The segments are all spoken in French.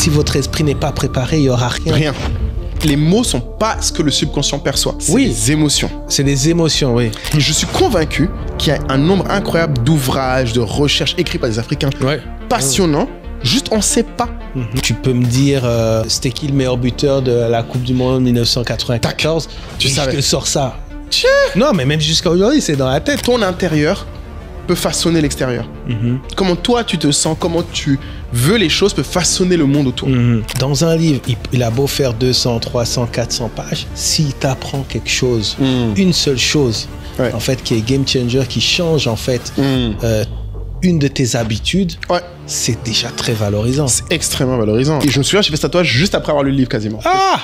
si votre esprit n'est pas préparé, il n'y aura rien. Rien. Les mots sont pas ce que le subconscient perçoit. C'est des émotions. C'est des émotions, oui. Et je suis convaincu qu'il y a un nombre incroyable d'ouvrages, de recherches écrits par des Africains passionnants. Juste, on ne sait pas. Tu peux me dire, c'était qui le meilleur buteur de la Coupe du Monde 1994 ? Tu savais. Je te sors ça. Non, mais même jusqu'à aujourd'hui, c'est dans la tête. Ton intérieur peut façonner l'extérieur. Comment toi tu te sens, comment tu veux les choses peut façonner le monde autour. Dans un livre, il a beau faire 200, 300, 400 pages, s'il t'apprend quelque chose, une seule chose, en fait, qui est game changer, qui change en fait une de tes habitudes, c'est déjà très valorisant. C'est extrêmement valorisant. Et je me souviens, j'ai fait ce tatouage juste après avoir lu le livre quasiment. Ah!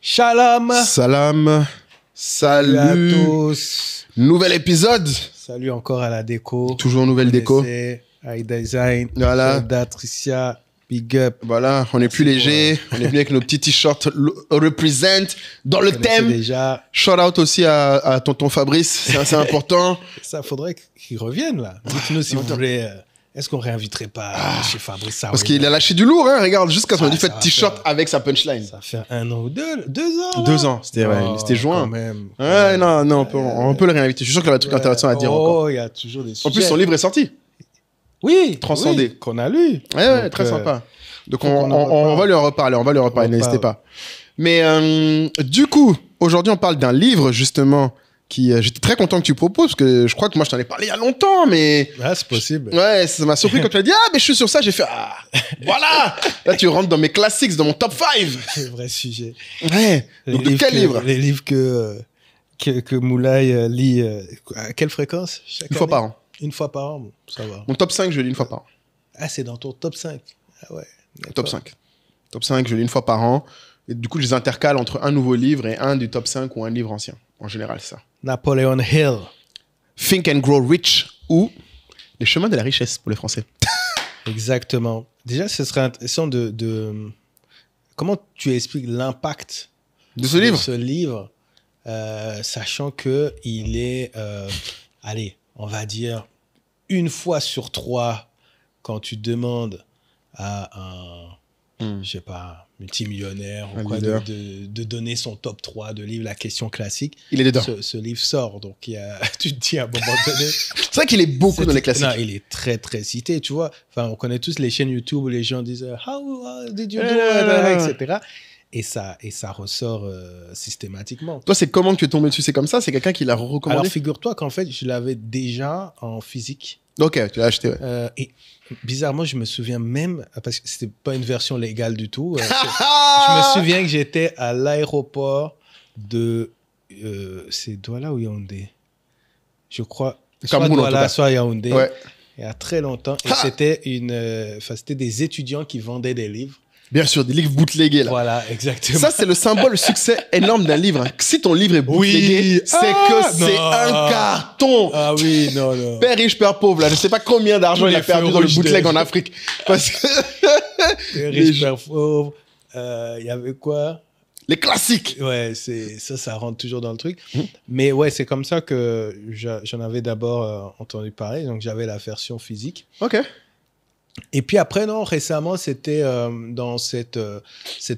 Shalom! Salam! Salut à tous! Nouvel épisode! Salut encore à la déco. Toujours nouvelle déco. High Design. Voilà. Tricia, big up. Voilà, on est plus léger. On est venu avec nos petits t-shirts represent dans le thème. Déjà. Shout out aussi à tonton Fabrice, c'est assez important. Ça faudrait qu'il revienne là. Dites-nous si vous voulez. Est-ce qu'on réinviterait pas chez Fabrice Saweda? Parce qu'il a lâché du lourd, hein. Regarde, jusqu'à ce qu'on a dit fait t-shirt avec sa punchline. Ça fait 1 an ou 2 ans. 2 ans, c'était juin. Quand même. Ouais, non, on peut le réinviter. Je suis sûr qu'il y a un truc intéressant à dire encore. Oh, il y a toujours des sujets. En plus, son livre est sorti. Oui. Transcendé. Oui, qu'on a lu. Ouais, très sympa. Donc, on va lui en reparler, n'hésitez pas. Mais du coup, aujourd'hui, on parle d'un livre, justement, j'étais très content que tu proposes, parce que je crois que moi, je t'en ai parlé il y a longtemps, mais... Ah, c'est possible. Ouais, ça m'a surpris quand tu as dit « Ah, mais je suis sur ça », j'ai fait « Ah, voilà !» Là, tu rentres dans mes classiques, dans mon top 5. C'est un vrai sujet. Ouais. Donc, de quel livre? Les livres que Moulay lit à quelle fréquence? Une fois par an. Une fois par an, bon, ça va. Mon top 5, je lis une fois par an. Ah, c'est dans ton top 5. Ah ouais. Top 5. Top 5, je lis une fois par an. Et du coup, je les intercale entre un nouveau livre et un du top 5 ou un livre ancien. En général, ça. Napoleon Hill. Think and Grow Rich ou Les chemins de la richesse pour les Français. Exactement. Déjà, ce serait intéressant comment tu expliques l'impact de ce livre? Ce livre, sachant qu'il est, allez, on va dire, 1 fois sur 3, quand tu demandes à un, je sais pas, multimillionnaire ou quoi, de donner son top 3 de livres, la question classique. Il est dedans. Ce livre sort, donc tu te dis à un moment donné... C'est vrai qu'il est beaucoup dans les classiques. Non, il est très, très cité, tu vois. Enfin, on connaît tous les chaînes YouTube où les gens disent « How did you do it ?» etc. Et ça ressort systématiquement. Toi, c'est comment que tu es tombé dessus? C'est comme ça? C'est quelqu'un qui l'a recommandé? Alors, figure-toi qu'en fait, je l'avais déjà en physique. Ok, tu l'as acheté, ouais. Et bizarrement, je me souviens même, parce que c'était pas une version légale du tout, je me souviens que j'étais à l'aéroport de... c'est Douala ou Yaoundé? Je crois. Soit Douala, soit Yaoundé. Ouais. Il y a très longtemps. Et c'était c'était des étudiants qui vendaient des livres. Bien sûr, des livres bootleggés, là. Voilà, exactement. Ça, c'est le symbole, le succès énorme d'un livre. Si ton livre est bootlegué, c'est que c'est un carton. Ah oui, non. Père riche, père pauvre, là. Je sais pas combien d'argent il a perdu dans le bootleg en Afrique. Parce que... Père riche, père pauvre. Il y avait quoi? Les classiques. Ouais, ça rentre toujours dans le truc. Mais ouais, c'est comme ça que j'en avais d'abord entendu parler. Donc, j'avais la version physique. Ok. Et puis après, non, récemment, c'était dans cette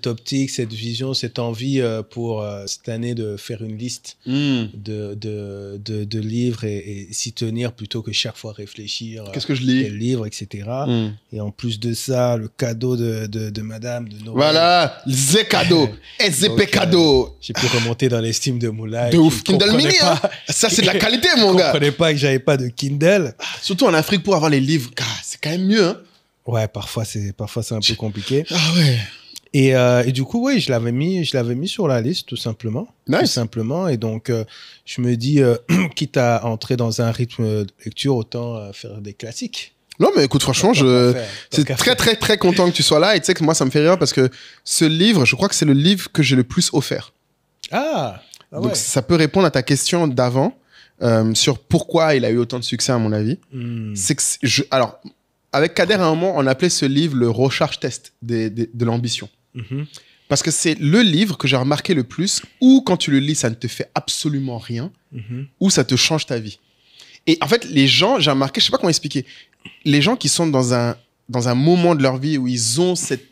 optique, cette vision, cette envie pour cette année de faire une liste de livres et s'y tenir plutôt que chaque fois réfléchir. Qu'est-ce que je lis? Quel livre, etc. Et en plus de ça, le cadeau de madame, de Noël. Voilà, c'est cadeau. SZP cadeau. J'ai pu remonter dans l'estime de Moulay. De ouf. Kindle Mini, hein. Ça, c'est de la qualité, mon gars. Je ne comprenais pas que j'avais pas de Kindle. Surtout en Afrique, pour avoir les livres, c'est quand même mieux, hein. Ouais, parfois c'est un peu compliqué. Ah ouais. Et du coup, oui, je l'avais mis sur la liste, tout simplement. Nice. Tout simplement. Et donc, je me dis, quitte à entrer dans un rythme de lecture, autant faire des classiques. Non, mais écoute, franchement, je suis très, très, très content que tu sois là. Et tu sais que moi, ça me fait rire parce que ce livre, je crois que c'est le livre que j'ai le plus offert. Ah ouais. Donc, ça peut répondre à ta question d'avant sur pourquoi il a eu autant de succès, à mon avis. C'est que alors, avec Kader, à un moment, on appelait ce livre le recharge test de l'ambition. Parce que c'est le livre que j'ai remarqué le plus où, quand tu le lis, ça ne te fait absolument rien, où ça te change ta vie. Et en fait, les gens, j'ai remarqué, je sais pas comment expliquer, les gens qui sont dans un dans un moment de leur vie où ils ont cette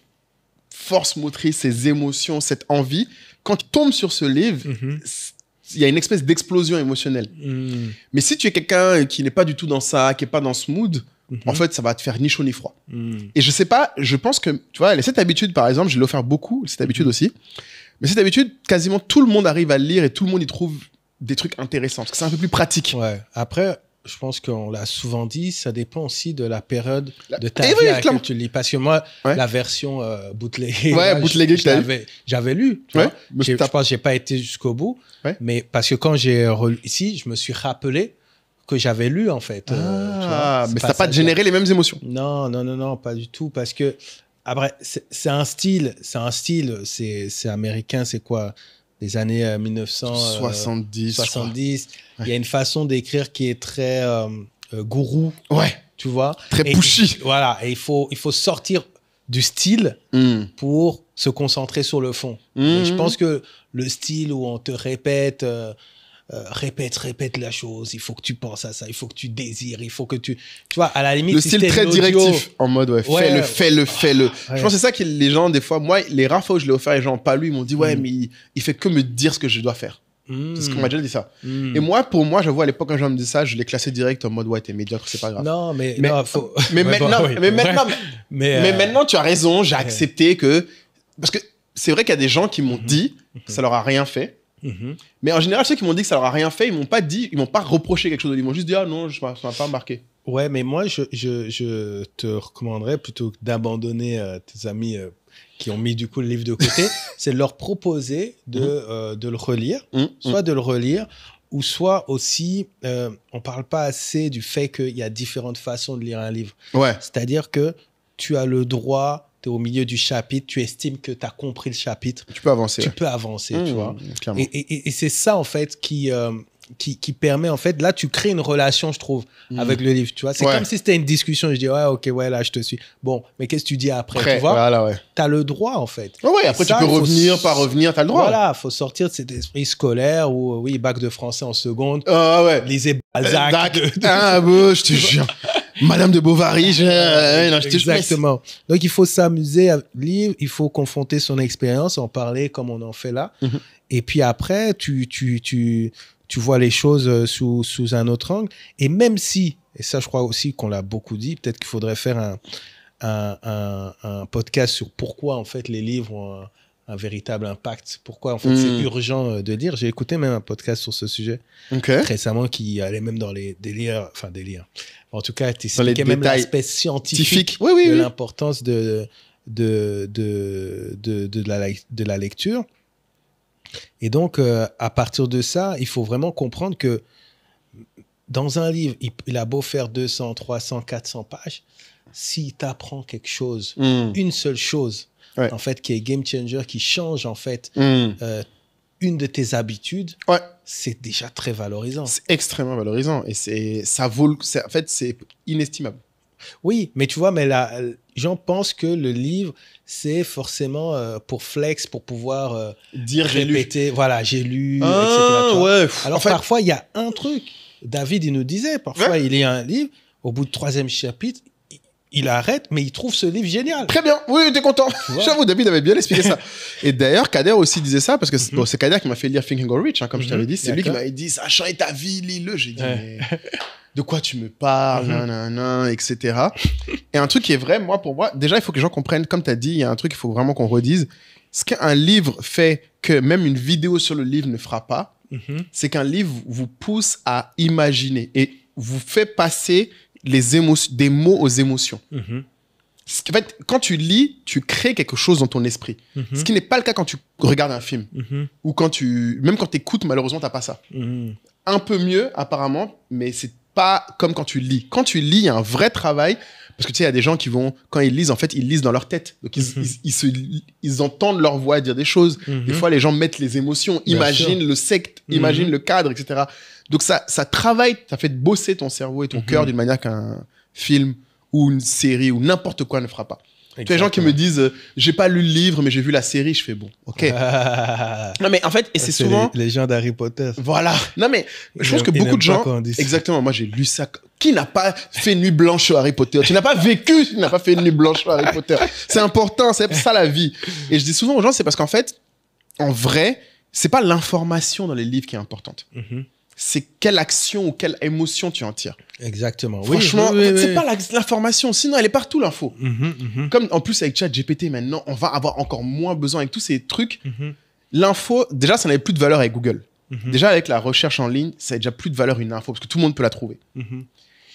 force motrice, ces émotions, cette envie, quand ils tombent sur ce livre, il y a une espèce d'explosion émotionnelle. Mais si tu es quelqu'un qui n'est pas du tout dans ça, qui n'est pas dans ce mood, en fait, ça va te faire ni chaud ni froid. Et je sais pas, je pense que, tu vois, cette habitude, par exemple, je l'ai offert beaucoup, cette habitude aussi. Mais cette habitude, quasiment tout le monde arrive à le lire et tout le monde y trouve des trucs intéressants, parce que c'est un peu plus pratique. Ouais. Après, je pense qu'on l'a souvent dit, ça dépend aussi de la période de ta Et vie oui, à laquelle tu lis. Parce que moi, Ouais. la version bootleguée, Ouais, bootleguée que t'as j'avais lu. Tu Ouais. vois. Je pense que j'ai pas été jusqu'au bout. Ouais. Mais parce que quand j'ai relu ici, je me suis rappelé que j'avais lu, en fait. tu vois. Mais ça n'a pas généré les mêmes émotions. Non, pas du tout. Parce que, après, c'est un style, c'est américain, c'est quoi? Les années 1970. 70. Il y a une façon d'écrire qui est très gourou, Ouais. tu vois. Très pushy. Voilà, et il faut sortir du style pour se concentrer sur le fond. Et je pense que le style où on te répète la chose, il faut que tu penses à ça, il faut que tu désires, il faut que tu vois, à la limite, Le si style c'était très une audio, directif, en mode, fais-le. Ouais. Je pense que c'est ça que les gens, des fois, moi, les rares fois où je l'ai offert, les gens n'ont pas lu, ils m'ont dit, ouais, mais il fait que me dire ce que je dois faire. C'est ce qu'on m'a déjà dit ça. Et moi, pour moi, j'avoue, à l'époque, quand les gens me disaient ça, je l'ai classé direct en mode, ouais, t'es médiocre, c'est pas grave. Non, mais maintenant, tu as raison, j'ai accepté que... Parce que c'est vrai qu'il y a des gens qui m'ont dit que ça leur a rien fait. Mais en général, ceux qui m'ont dit que ça leur a rien fait, ils m'ont pas reproché quelque chose. Ils m'ont juste dit, ah non, ça m'a pas marqué. Ouais, mais moi, je te recommanderais, plutôt que d'abandonner tes amis qui ont mis du coup le livre de côté, c'est de leur proposer de le relire, soit de le relire, ou soit aussi, on parle pas assez du fait qu'il y a différentes façons de lire un livre. Ouais. C'est-à-dire que tu as le droit, tu es au milieu du chapitre, tu estimes que tu as compris le chapitre. Tu peux avancer. Tu peux avancer, tu vois. Clairement. Et c'est ça, en fait, qui permet, en fait, là, tu crées une relation, je trouve, avec le livre, tu vois. C'est comme si c'était une discussion. Je dis, ouais, ok, ouais, là, je te suis. Bon, mais qu'est-ce que tu dis après, tu vois? Voilà, ouais. Tu as le droit, en fait. Ouais, après, tu peux revenir, pas revenir, tu as le droit. Voilà, il faut sortir de cet esprit scolaire où, oui, bac de français en seconde. Ouais. Lisez Balzac. Je te jure. Madame de Bovary, Exactement. Donc, il faut s'amuser à lire, il faut confronter son expérience, en parler comme on en fait là. Et puis après, tu vois les choses sous un autre angle. Et même si, et ça, je crois aussi qu'on l'a beaucoup dit, peut-être qu'il faudrait faire un podcast sur pourquoi, en fait, les livres ont un véritable impact. Pourquoi, en fait, c'est urgent de lire. J'ai écouté même un podcast sur ce sujet récemment qui allait même dans les délires. En tout cas, tu expliquais même l'aspect scientifique de l'importance de la lecture. Et donc, à partir de ça, il faut vraiment comprendre que dans un livre, il a beau faire 200, 300, 400 pages, s'il t'apprend quelque chose, une seule chose, en fait, qui est game changer, qui change, en fait, une de tes habitudes, c'est déjà très valorisant. C'est extrêmement valorisant. Et en fait, c'est inestimable. Oui, mais tu vois, mais là, les gens pensent que le livre, c'est forcément pour flex, pour pouvoir dire répéter, voilà, j'ai lu, etc. Alors, en fait, parfois, il y a un truc. David, il nous disait, parfois, il lit un livre, au bout du 3e chapitre, il arrête, mais il trouve ce livre génial. Très bien, oui, t'es content. J'avoue, David avait bien expliqué ça. Et d'ailleurs, Kader aussi disait ça, parce que c'est Kader qui m'a fait lire Think and Go Rich, comme je t'avais dit. C'est lui qui m'avait dit, ça a changé ta vie, lis-le. J'ai dit, mais de quoi tu me parles, etc. Et un truc qui est vrai, pour moi, déjà, il faut que les gens comprennent, comme tu as dit, il y a un truc qu'il faut vraiment qu'on redise. Ce qu'un livre fait que même une vidéo sur le livre ne fera pas, c'est qu'un livre vous pousse à imaginer et vous fait passer des mots aux émotions. En fait, quand tu lis, tu crées quelque chose dans ton esprit. Ce qui n'est pas le cas quand tu regardes un film. Ou même quand tu écoutes, malheureusement, tu n'as pas ça. Un peu mieux, apparemment, mais c'est pas comme quand tu lis. Quand tu lis, il y a un vrai travail. Parce que tu sais, il y a des gens qui vont, quand ils lisent, en fait, ils lisent dans leur tête. Donc, ils entendent leur voix dire des choses. Des fois, les gens mettent les émotions, imaginent le secte, imaginent le cadre, etc. Donc, ça travaille, ça fait bosser ton cerveau et ton cœur d'une manière qu'un film ou une série ou n'importe quoi ne fera pas. Tu vois, les gens qui me disent j'ai pas lu le livre, mais j'ai vu la série, je fais bon, ok. Non, mais en fait, et c'est souvent. Les gens d'Harry Potter. Voilà. Non, mais je pense que beaucoup de gens. Exactement, moi j'ai lu ça. Qui n'a pas fait nuit blanche sur Harry Potter? Tu n'as pas vécu, tu n'as pas fait nuit blanche sur Harry Potter. C'est important, c'est ça la vie. Et je dis souvent aux gens, c'est parce qu'en fait, en vrai, c'est pas l'information dans les livres qui est importante. C'est quelle action ou quelle émotion tu en tires. Exactement. Franchement, c'est pas l'information. Sinon, elle est partout, l'info. Comme en plus, avec ChatGPT, maintenant, on va avoir encore moins besoin avec tous ces trucs. L'info, déjà, ça n'avait plus de valeur avec Google. Déjà, avec la recherche en ligne, ça n'a déjà plus de valeur une info parce que tout le monde peut la trouver.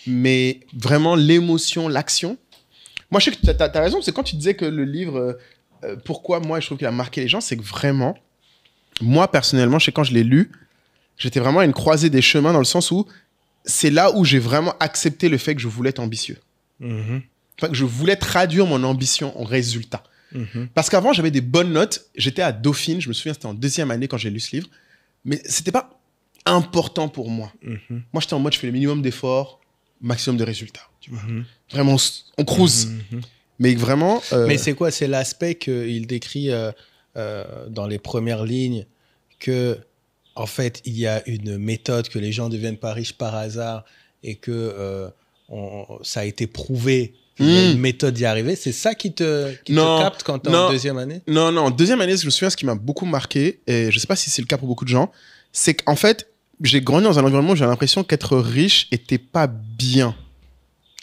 Mais vraiment, l'émotion, l'action. Moi, je sais que tu as raison. C'est quand tu disais que le livre, pourquoi moi, je trouve qu'il a marqué les gens, c'est que vraiment, moi, personnellement, je sais quand je l'ai lu, j'étais vraiment à une croisée des chemins dans le sens où c'est là où j'ai vraiment accepté le fait que je voulais être ambitieux. Enfin, que je voulais traduire mon ambition en résultat. Parce qu'avant, j'avais des bonnes notes. J'étais à Dauphine. Je me souviens, c'était en 2e année quand j'ai lu ce livre. Mais c'était pas important pour moi. Moi, j'étais en mode, je fais le minimum d'efforts, maximum de résultats. Tu vois. Vraiment, on cruise. Mais vraiment... Mais c'est quoi? C'est l'aspect qu'il décrit dans les premières lignes que... En fait, il y a une méthode que les gens ne deviennent pas riches par hasard et que ça a été prouvé. Il y a une méthode d'y arriver. C'est ça qui te capte quand tu es en 2e année? Non. En 2e année, je me souviens, ce qui m'a beaucoup marqué, et je ne sais pas si c'est le cas pour beaucoup de gens, c'est qu'en fait, j'ai grandi dans un environnement où j'ai l'impression qu'être riche n'était pas bien.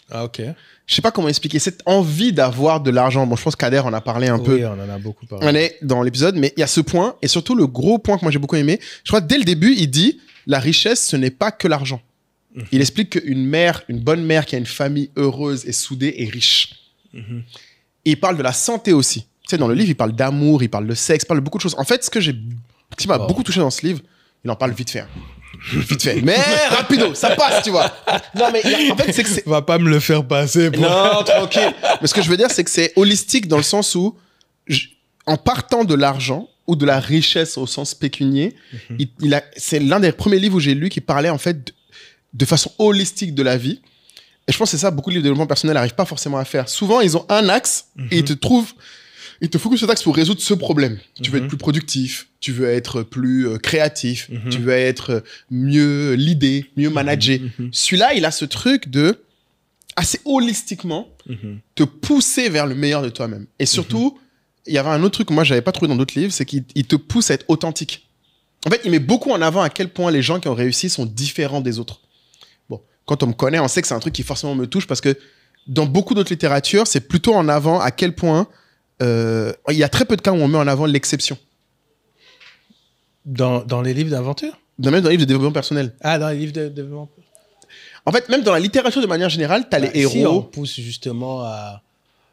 Ah, ok. Je sais pas comment expliquer. Cette envie d'avoir de l'argent. Bon, je pense qu'Kader en a parlé un peu. Oui, on en a beaucoup parlé. On est dans l'épisode, mais il y a ce point, et surtout le gros point que moi j'ai beaucoup aimé. Je crois que dès le début, il dit la richesse, ce n'est pas que l'argent. Il explique qu'une mère, une bonne mère qui a une famille heureuse et soudée est riche. Et il parle de la santé aussi. Tu sais, dans le livre, il parle d'amour, il parle de sexe, il parle de beaucoup de choses. En fait, ce qui m'a beaucoup touché dans ce livre, il en parle vite fait. Vite fait. Mais rapido, ça passe, tu vois. Non, mais en fait, c'est que c'est... Va pas me le faire passer. Non, tranquille. Mais ce que je veux dire, c'est que c'est holistique dans le sens où, en partant de l'argent ou de la richesse au sens pécunier, c'est l'un des premiers livres où j'ai lu qui parlait en fait de façon holistique de la vie. Et je pense que c'est ça, beaucoup de livres de développement personnel n'arrivent pas forcément à faire. Souvent, ils ont un axe et ils te focusent sur cet axe pour résoudre ce problème. Tu veux être plus productif, tu veux être plus créatif, tu veux être mieux leader, mieux manager. Celui-là, il a ce truc de, assez holistiquement, te pousser vers le meilleur de toi-même. Et surtout, il y avait un autre truc que moi, je n'avais pas trouvé dans d'autres livres, c'est qu'il te pousse à être authentique. En fait, il met beaucoup en avant à quel point les gens qui ont réussi sont différents des autres. Bon, quand on me connaît, on sait que c'est un truc qui forcément me touche parce que dans beaucoup d'autres littératures, c'est plutôt en avant à quel point il y a très peu de cas où on met en avant l'exception. Dans les livres d'aventure? Même dans les livres de développement personnel. Ah, dans les livres de développement. En fait, même dans la littérature de manière générale, tu as les héros. Si on pousse justement à...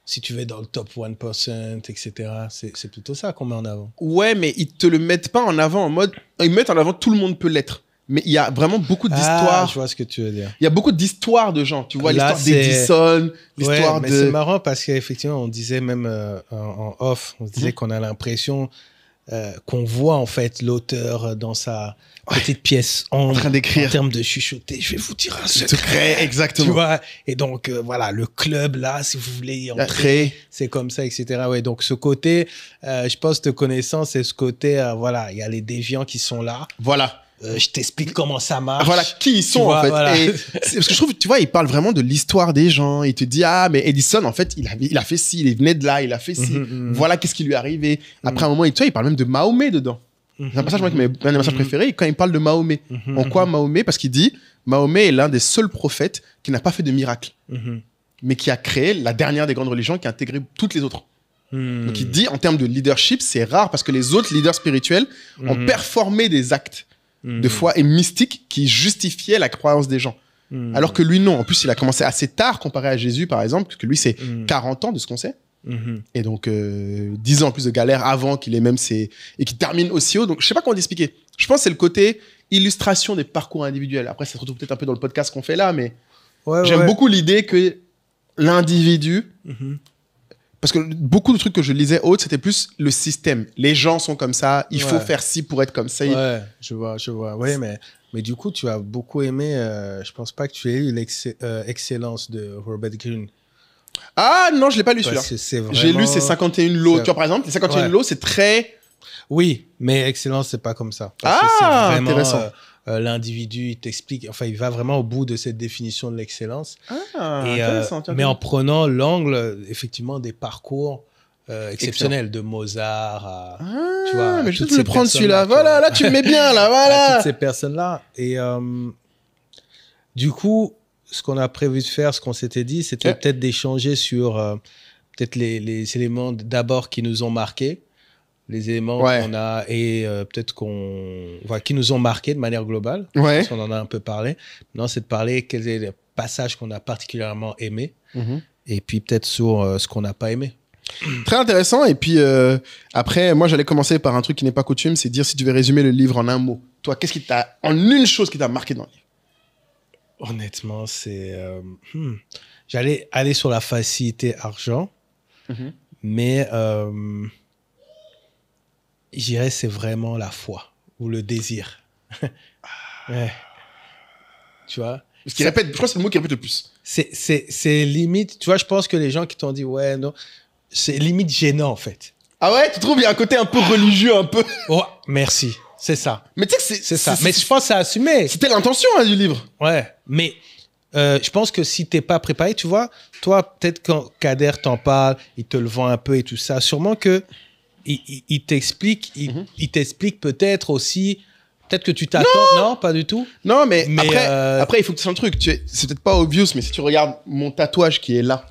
Si tu veux dans le top 1%, etc., c'est plutôt ça qu'on met en avant. Ouais, mais ils te le mettent pas en avant en mode... Ils mettent en avant tout le monde peut l'être. Mais il y a vraiment beaucoup d'histoires. Ah, je vois ce que tu veux dire. Il y a beaucoup d'histoires de gens. Tu vois l'histoire d'Edison, l'histoire mais c'est marrant parce qu'effectivement, on disait même en off, on se disait qu'on a l'impression qu'on voit en fait l'auteur dans sa petite pièce en train d'écrire. En termes de chuchoter, je vais vous dire un secret. Exactement. Tu vois, et donc voilà, le club là, si vous voulez y entrer, c'est comme ça, etc. Ouais, donc ce côté, je pense, de connaissance, c'est ce côté, voilà, il y a les déviants qui sont là. Voilà. Je t'explique comment ça marche. Voilà, qui ils sont, en fait. Voilà. Et parce que je trouve, tu vois, il parle vraiment de l'histoire des gens. Il te dit, ah, mais Edison, en fait, il a fait ci, il venait de là, il a fait ci. Voilà qu'est-ce qui lui est arrivé. Après un moment, tu vois, il parle même de Mahomet dedans. C'est un passage, moi, un des passages préférés, quand il parle de Mahomet. En quoi Mahomet? Parce qu'il dit, Mahomet est l'un des seuls prophètes qui n'a pas fait de miracle, mais qui a créé la dernière des grandes religions, qui a intégré toutes les autres. Donc il dit, en termes de leadership, c'est rare parce que les autres leaders spirituels ont performé des actes de foi et mystique qui justifiaient la croyance des gens. Alors que lui, non. En plus, il a commencé assez tard comparé à Jésus, par exemple, parce que lui, c'est 40 ans de ce qu'on sait. Et donc, 10 ans en plus de galère avant qu'il ait même ses... Et qu'il termine aussi haut. Donc, je sais pas comment l'expliquer. Je pense que c'est le côté illustration des parcours individuels. Après, ça se retrouve peut-être un peu dans le podcast qu'on fait là, mais j'aime beaucoup l'idée que l'individu... Parce que beaucoup de trucs que je lisais autres, c'était plus le système. Les gens sont comme ça, il faut faire ci pour être comme ça. Ouais, je vois. Ouais, mais du coup, tu as beaucoup aimé, je pense pas que tu aies eu l'excellence de Robert Greene. Ah non, je l'ai pas lu celui-là. Vraiment... J'ai lu ces 51 lots. Tu vois, par exemple, les 51 lots, c'est très... Oui, mais excellence, c'est pas comme ça. Parce que c'est vraiment, intéressant. L'individu, il t'explique, enfin, il va vraiment au bout de cette définition de l'excellence. Intéressant. Mais en prenant l'angle, effectivement, des parcours exceptionnels, de Mozart à... tu vois, mais je vais le prendre celui-là. Voilà, là, tu me mets bien, là, voilà. Toutes ces personnes-là. Et du coup, ce qu'on a prévu de faire, ce qu'on s'était dit, c'était peut-être d'échanger sur peut-être les éléments d'abord qui nous ont marqués, les éléments qu'on a et peut-être qui nous ont marqués de manière globale. Parce qu'on en a un peu parlé. Maintenant, c'est de parler quels sont les passages qu'on a particulièrement aimés et puis peut-être sur ce qu'on n'a pas aimé. Très intéressant. Et puis après, moi, j'allais commencer par un truc qui n'est pas coutume, c'est dire si tu veux résumer le livre en un mot. Toi, qu'est-ce qui t'a, en une chose qui t'a marqué dans le livre? Honnêtement, c'est... J'allais aller sur la facilité argent, mais je dirais c'est vraiment la foi ou le désir. Ouais. Tu vois? Parce qu'il répète, je crois que c'est le mot qui répète le plus. C'est limite, tu vois, je pense que les gens qui t'ont dit, ouais, non, c'est limite gênant en fait. Ah ouais? Tu trouves il y a un côté un peu religieux, un peu... Oh, merci. C'est ça. Mais tu sais que c'est ça. Mais je pense que c'est assumé. C'était l'intention du livre. Ouais. Mais je pense que si t'es pas préparé, tu vois, toi, peut-être quand Kader t'en parle, il te le vend un peu et tout ça, sûrement que il t'explique, il t'explique peut-être aussi, peut-être que tu t'attends. Non, pas du tout. Non, mais après, il faut que tu fasses un truc. C'est peut-être pas obvious, mais si tu regardes mon tatouage qui est là.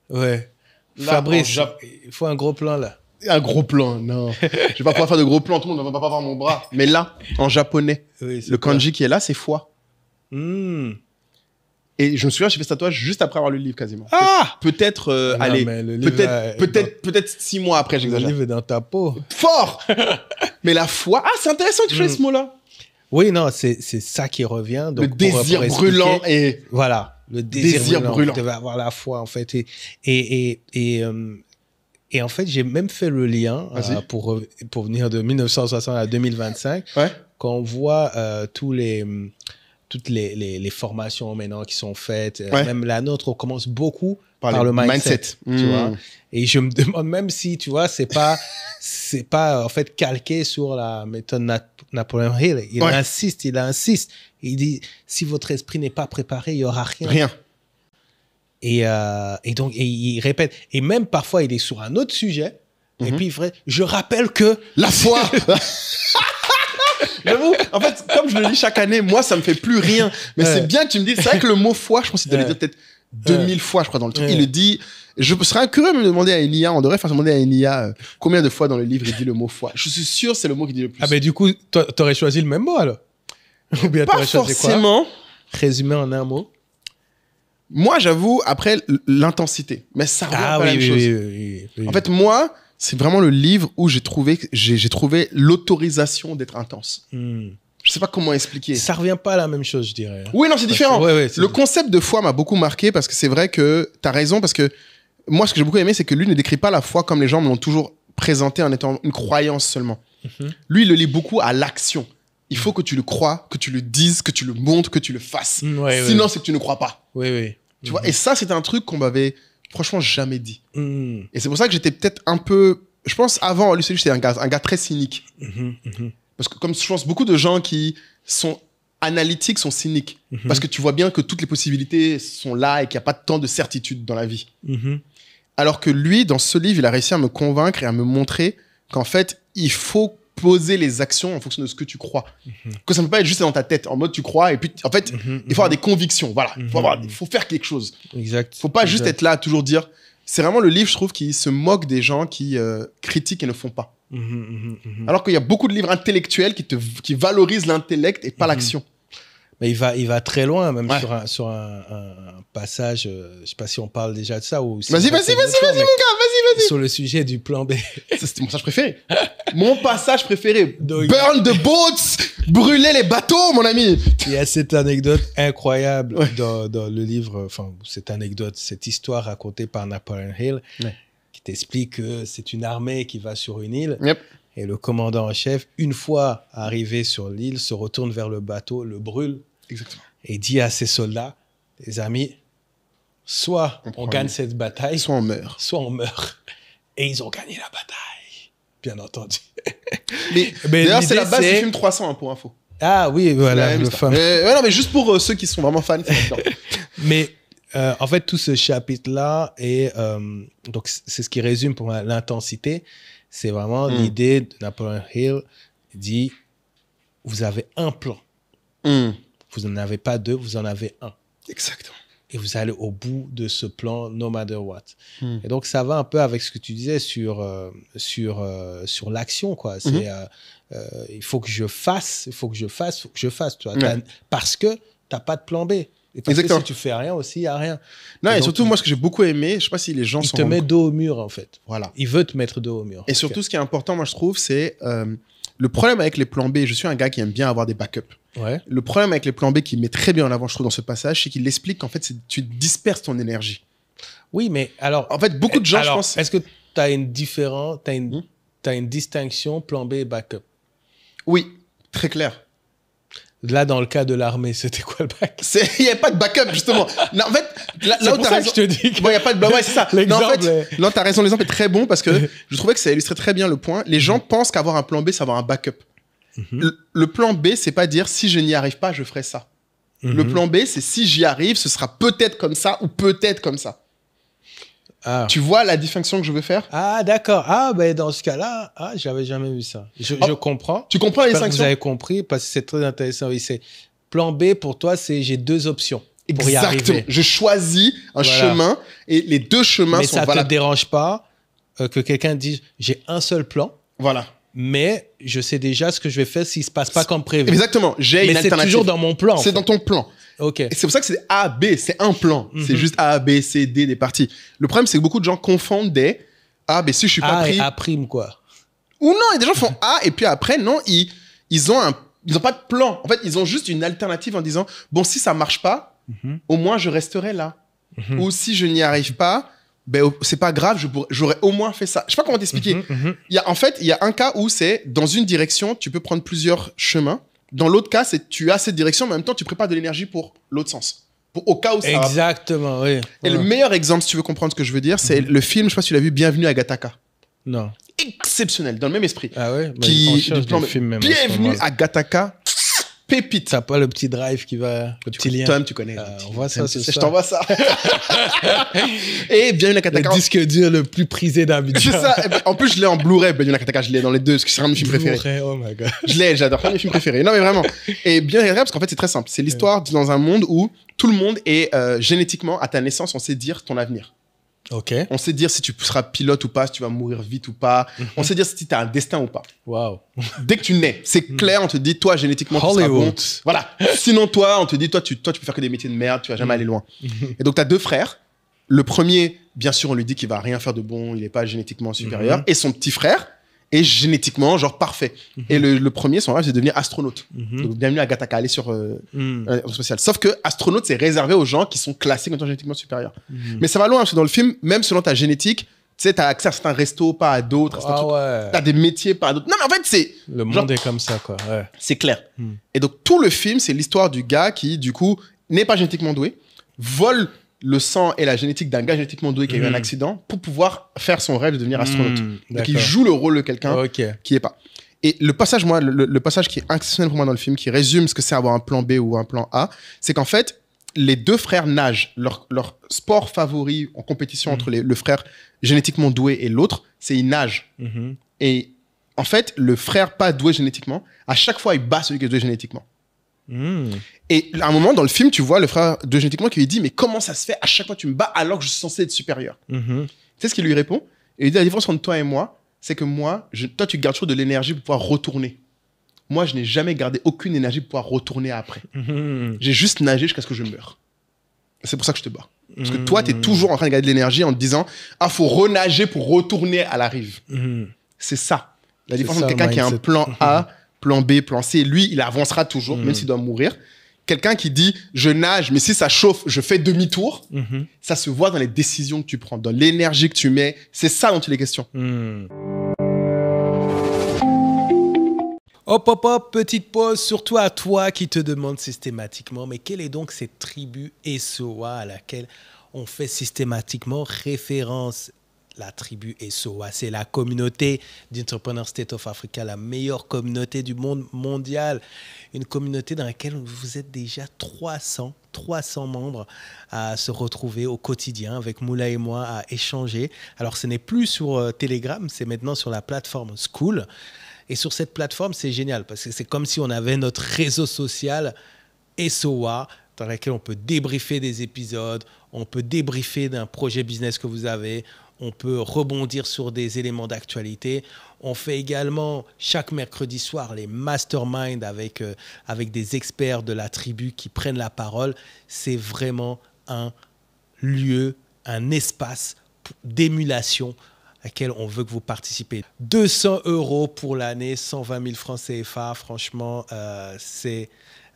Ouais. Là, Fabrice, il faut un gros plan là. Un gros plan, non. Je vais pas pouvoir faire de gros plans, tout le monde ne va pas voir mon bras. Mais là, en japonais, le kanji qui est là, c'est foi. Et je me souviens, j'ai fait ce tatouage juste après avoir lu le livre quasiment. Peut-être, allez, peut-être 6 mois après, j'exagère. Le livre est dans ta peau. Fort. Mais la foi, c'est intéressant que tu choisisses ce mot-là. Oui, non, c'est ça qui revient. Donc, le désir brûlant et... Voilà, le désir brûlant. Tu devais avoir la foi, en fait. Et en fait, j'ai même fait le lien pour venir de 1960 à 2025. Quand on voit toutes les formations maintenant qui sont faites, même la nôtre, on commence beaucoup par le mindset. Tu vois? Et je me demande même si, tu vois, c'est pas en fait calqué sur la méthode Napoleon Hill. Il insiste. Il dit, si votre esprit n'est pas préparé, il n'y aura rien. Et donc, il répète. Et même parfois, il est sur un autre sujet. Et puis, il ferait, je rappelle que... La foi. J'avoue, en fait, comme je le lis chaque année, moi, ça me fait plus rien. Mais c'est bien que tu me dises. C'est vrai que le mot foi, je pense qu'il te le dit peut-être 2000 fois, je crois, dans le truc. Il le dit... Je serais curieux de me demander à Elia, on devrait faire demander à Elia combien de fois dans le livre il dit le mot foi. Je suis sûr c'est le mot qui dit le plus. Ah, mais du coup, t'aurais choisi le même mot, alors? Ou bien pas forcément. Résumé en un mot. Moi, j'avoue, après, l'intensité. Mais ça revient pas à la même chose. Oui. En fait, moi, c'est vraiment le livre où j'ai trouvé l'autorisation d'être intense. Je sais pas comment expliquer. Ça revient pas à la même chose, je dirais. Oui, non, c'est différent. Le concept de foi m'a beaucoup marqué parce que c'est vrai que t'as raison, parce que moi, ce que j'ai beaucoup aimé, c'est que lui ne décrit pas la foi comme les gens me l'ont toujours présenté en étant une croyance seulement. Lui, il le lit beaucoup à l'action. Il faut que tu le crois, que tu le dises, que tu le montres, que tu le fasses. Sinon, c'est que tu ne crois pas. Tu vois, et ça, c'est un truc qu'on m'avait franchement jamais dit. Et c'est pour ça que j'étais peut-être un peu... Je pense, avant, lui, c'était un gars très cynique. Parce que comme je pense, beaucoup de gens qui sont analytiques sont cyniques. Parce que tu vois bien que toutes les possibilités sont là et qu'il n'y a pas tant de certitude dans la vie. Alors que lui, dans ce livre, il a réussi à me convaincre et à me montrer qu'en fait, il faut poser les actions en fonction de ce que tu crois. Que ça ne peut pas être juste dans ta tête, en mode tu crois, et puis en fait, il faut avoir des convictions. Voilà, il faut faire quelque chose. Exact. Il ne faut pas juste être là à toujours dire... C'est vraiment le livre, je trouve, qui se moque des gens qui critiquent et ne font pas. Alors qu'il y a beaucoup de livres intellectuels qui valorisent l'intellect et pas l'action. Mais il va très loin, même sur un passage, je ne sais pas si on parle déjà de ça. Vas-y, mon gars, vas-y. Sur le sujet du plan B. C'était mon passage préféré. Mon passage préféré. Burn the boats, brûler les bateaux, mon ami. Il y a cette anecdote incroyable dans le livre, enfin, cette histoire racontée par Napoleon Hill, qui t'explique que c'est une armée qui va sur une île. Et le commandant en chef, une fois arrivé sur l'île, se retourne vers le bateau, le brûle. Exactement. Et dit à ses soldats, les amis, Soit on gagne cette bataille, soit on meurt. Soit on meurt. Et ils ont gagné la bataille, bien entendu. Mais d'ailleurs, c'est la base du film 300, hein, pour info. Ah oui, voilà, le fameux. Non, mais juste pour ceux qui sont vraiment fans. Mais en fait, tout ce chapitre-là, donc c'est ce qui résume pour moi l'intensité. C'est vraiment l'idée de Napoleon Hill. Il dit, vous avez un plan. Vous n'en avez pas deux, vous en avez un. Exactement. Et vous allez au bout de ce plan, no matter what. Et donc, ça va un peu avec ce que tu disais sur l'action, quoi. C'est, il faut que je fasse. Tu vois, parce que tu n'as pas de plan B. Et parce que si tu fais rien aussi, il n'y a rien. Non, et surtout, moi, ce que j'ai beaucoup aimé, je ne sais pas si les gens il te met dos au mur, en fait. Voilà. Il veut te mettre dos au mur. Et surtout, ce qui est important, moi, je trouve, c'est le problème avec les plans B. Je suis un gars qui aime bien avoir des backups. Ouais. Le problème avec les plans B qu'il met très bien en avant, je trouve, dans ce passage, c'est qu'il explique qu'en fait, tu disperses ton énergie. Oui, mais alors... En fait, beaucoup de gens, je pense... Est-ce que tu as une distinction plan B et backup? Oui, très clair. Là, dans le cas de l'armée, c'était quoi le backup? Il n'y a pas de backup, justement. Non, en fait, là où tu as raison... que je te dis il n'y a pas de backup. Ouais, c'est ça. Non, en fait, là, tu as raison, l'exemple est très bon parce que je trouvais que ça illustrait très bien le point. Les gens pensent qu'avoir un plan B, c'est avoir un backup. Le plan B, c'est pas dire si je n'y arrive pas, je ferai ça. Le plan B, c'est si j'y arrive, ce sera peut-être comme ça ou peut-être comme ça. Ah. Tu vois la distinction que je veux faire? Ah, d'accord. Ah, ben dans ce cas-là, j'avais jamais vu ça. Je comprends. Tu comprends la distinction? Vous avez compris parce que c'est très intéressant. Oui, c'est plan B pour toi, c'est j'ai deux options. Pour y arriver. Je choisis un chemin et les deux chemins sont valables. Mais ça ne te dérange pas que quelqu'un dise j'ai un seul plan. Voilà. Mais je sais déjà ce que je vais faire s'il ne se passe pas comme prévu. Exactement. J'ai une alternative. C'est toujours dans mon plan. C'est dans ton plan. Ok. Et c'est pour ça que c'est A, B. C'est un plan. C'est juste A, B, C, D, des parties. Le problème, c'est que beaucoup de gens confondent des A, B, si je suis pas pris. A et A prime, quoi. Ou non, et des gens font A et puis après, non, ils ont pas de plan. En fait, ils ont juste une alternative en disant bon, si ça marche pas, au moins je resterai là. Ou si je n'y arrive pas, ben, c'est pas grave, j'aurais au moins fait ça. Je sais pas comment t'expliquer. En fait, il y a un cas où c'est dans une direction, tu peux prendre plusieurs chemins. Dans l'autre cas, c'est tu as cette direction, mais en même temps, tu prépares de l'énergie pour l'autre sens. Au cas où ça va. Exactement, oui. Et le meilleur exemple, si tu veux comprendre ce que je veux dire, c'est le film, je sais pas si tu l'as vu, Bienvenue à Gattaca. Non. Exceptionnel, dans le même esprit. Ah ouais? Bienvenue à Gattaca. Pépite. T'as pas le petit drive qui va... Le petit lien. Tom, tu connais. On voit ça, c'est ça. Je t'envoie ça. Et Bienvenue à Gattaca. Le disque dur le plus prisé d'Abidjan. C'est ça. En plus, je l'ai en Blu-ray, Bienvenue à Gattaca. Je l'ai dans les deux, parce que c'est un de mes films préférés. Blu-ray, oh my God. J'adore. C'est un de mes films préférés. Non, mais vraiment. Et Bienvenue à Gattaca, parce qu'en fait, c'est très simple. C'est l'histoire dans un monde où tout le monde est génétiquement, à ta naissance, on sait dire ton avenir. Ok. On sait dire si tu seras pilote ou pas, si tu vas mourir vite ou pas. On sait dire si tu as un destin ou pas. Waouh. Dès que tu nais, c'est clair, on te dit, toi, génétiquement, tu seras bon. Voilà. Sinon, toi, on te dit, toi, tu peux faire que des métiers de merde, tu vas jamais aller loin. Et donc, tu as deux frères. Le premier, bien sûr, on lui dit qu'il va rien faire de bon, il n'est pas génétiquement supérieur. Et son petit frère est génétiquement, genre, parfait. Et le premier, son rêve, c'est de devenir astronaute. Donc, bienvenue à Gattaca, aller sur spécial. Sauf que astronaute, c'est réservé aux gens qui sont classés comme étant génétiquement supérieurs. Mais ça va loin, parce que dans le film, même selon ta génétique, tu sais, t'as accès à certains restos, pas à d'autres. T'as des métiers, pas à d'autres. Non, mais en fait, c'est... Le monde est comme ça, quoi. Ouais. C'est clair. Et donc, tout le film, c'est l'histoire du gars qui, du coup, n'est pas génétiquement doué, vole le sang et la génétique d'un gars génétiquement doué qui a eu un accident pour pouvoir faire son rêve de devenir astronaute. Donc, il joue le rôle de quelqu'un qui n'est pas. Et le passage, moi, le passage qui est exceptionnel pour moi dans le film, qui résume ce que c'est avoir un plan B ou un plan A, c'est qu'en fait, les deux frères nagent. Leur sport favori en compétition entre le frère génétiquement doué et l'autre, c'est ils nagent. Et en fait, le frère pas doué génétiquement, à chaque fois, il bat celui qui est doué génétiquement. Et à un moment dans le film, tu vois le frère doué génétiquement qui lui dit mais comment ça se fait à chaque fois tu me bats alors que je suis censé être supérieur. Tu sais ce qu'il lui répond? Et il dit la différence entre toi et moi, c'est que moi, toi tu gardes toujours de l'énergie pour pouvoir retourner. Moi, je n'ai jamais gardé aucune énergie pour pouvoir retourner après. J'ai juste nagé jusqu'à ce que je meure. C'est pour ça que je te bats. Parce que toi, tu es toujours en train de garder de l'énergie en te disant ah, faut renager pour retourner à la rive. C'est ça. La différence entre quelqu'un qui a un plan A, plan B, plan C, lui, il avancera toujours, même s'il doit mourir. Quelqu'un qui dit je nage, mais si ça chauffe, je fais demi-tour, ça se voit dans les décisions que tu prends, dans l'énergie que tu mets. C'est ça dont il est question. Hop, hop, hop, petite pause, surtout à toi qui te demande systématiquement, mais quelle est donc cette tribu SOA à laquelle on fait systématiquement référence? La tribu SOA, c'est la communauté d'Entrepreneur State of Africa, la meilleure communauté du monde mondial. Une communauté dans laquelle vous êtes déjà 300 membres à se retrouver au quotidien avec Moula et moi à échanger. Alors, ce n'est plus sur Telegram, c'est maintenant sur la plateforme Skool. Et sur cette plateforme, c'est génial parce que c'est comme si on avait notre réseau social SOA dans lequel on peut débriefer des épisodes, on peut débriefer d'un projet business que vous avez, on peut rebondir sur des éléments d'actualité. On fait également chaque mercredi soir les masterminds avec des experts de la tribu qui prennent la parole. C'est vraiment un lieu, un espace d'émulation à laquelle on veut que vous participez. 200 € pour l'année, 120 000 francs CFA. Franchement, c'est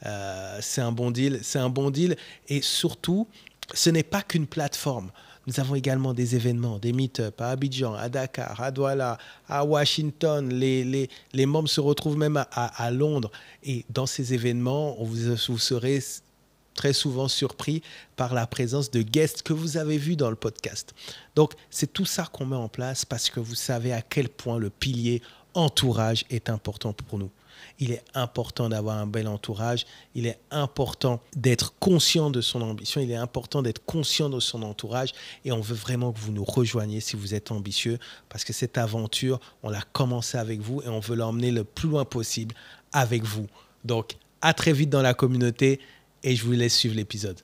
un bon deal. C'est un bon deal. Et surtout, ce n'est pas qu'une plateforme. Nous avons également des événements, des meet-up à Abidjan, à Dakar, à Douala, à Washington. Les membres se retrouvent même à Londres. Et dans ces événements, vous serez très souvent surpris par la présence de guests que vous avez vus dans le podcast. Donc, c'est tout ça qu'on met en place parce que vous savez à quel point le pilier entourage est important pour nous. Il est important d'avoir un bel entourage. Il est important d'être conscient de son ambition. Il est important d'être conscient de son entourage. Et on veut vraiment que vous nous rejoigniez si vous êtes ambitieux parce que cette aventure, on l'a commencé avec vous et on veut l'emmener le plus loin possible avec vous. Donc, à très vite dans la communauté et je vous laisse suivre l'épisode.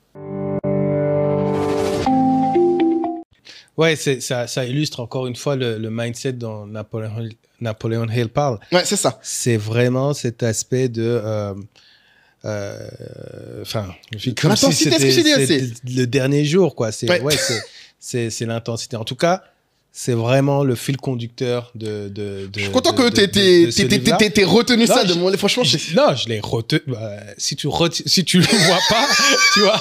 Ouais, ça illustre encore une fois le mindset dont Napoléon Hill parle. Ouais, c'est ça. C'est vraiment cet aspect de... comme l'intensité, si c'est c'était le dernier jour, quoi. C'est l'intensité. En tout cas, c'est vraiment le fil conducteur de je suis content que t'aies retenu ça de mon... Franchement, non, je l'ai retenu. Si tu le vois pas, tu vois...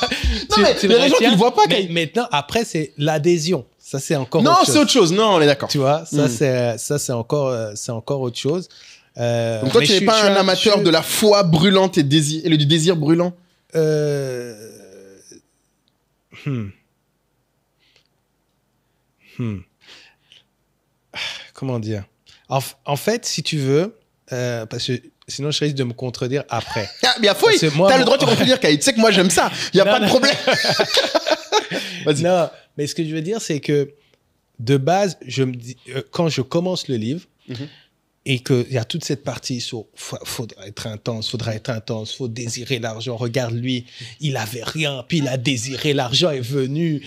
Non, mais les gens qui le voient pas. Mais maintenant, après, c'est l'adhésion. Ça, c'est encore non, autre chose. Non, c'est autre chose. Non, on est d'accord. Tu vois, c'est encore autre chose. Donc toi, tu n'es pas un amateur de la foi brûlante et du désir brûlant? Comment dire? En fait, si tu veux, parce que sinon je risque de me contredire après. Ah, bien fouille, t'as le droit de te contredire, Kaïd. Tu sais que moi, j'aime ça. Il n'y a pas de problème. Vas-y. Non, mais ce que je veux dire, c'est que de base, je me dis, quand je commence le livre, et qu'il y a toute cette partie sur faudra être intense, faut désirer l'argent. Regarde lui, il avait rien, puis il a désiré, l'argent est venu,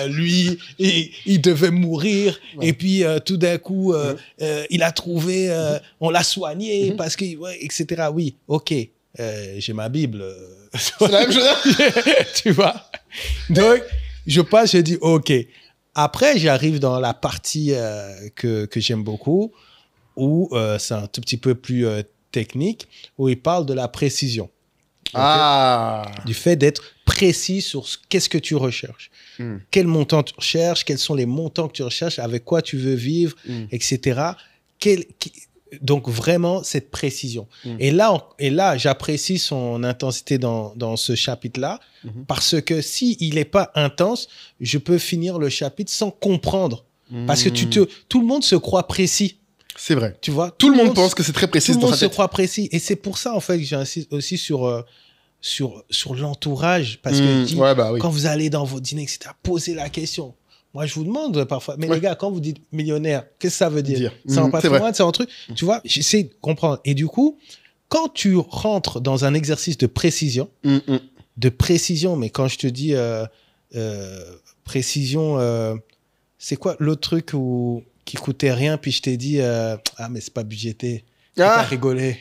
lui, il devait mourir, et puis tout d'un coup, il a trouvé, on l'a soigné, parce que, etc. Oui, ok, j'ai ma Bible. C'est la même chose. Tu vois? Donc, je dis ok. Après, j'arrive dans la partie que j'aime beaucoup, où c'est un tout petit peu plus technique, où il parle de la précision. Du fait d'être précis sur qu'est-ce que tu recherches. Quel montant tu recherches, quels sont les montants que tu recherches, avec quoi tu veux vivre, etc. Donc, vraiment, cette précision. Et là, j'apprécie son intensité dans ce chapitre-là, parce que s'il n'est pas intense, je peux finir le chapitre sans comprendre. Parce que tout le monde se croit précis. C'est vrai. Tu vois, tout le monde pense que c'est très précis. Tout le monde se croit précis. Et c'est pour ça, en fait, que j'insiste aussi sur l'entourage. Parce que quand vous allez dans vos dîners, etc., posez la question. Moi, je vous demande parfois, mais les gars, quand vous dites millionnaire, qu'est-ce que ça veut dire? C'est un patrimoine, c'est un truc. Tu vois, j'essaie de comprendre. Et du coup, quand tu rentres dans un exercice de précision, mais quand je te dis précision, c'est quoi l'autre truc qui coûtait rien, puis je t'ai dit mais c'est pas budgété. T'as rigolé.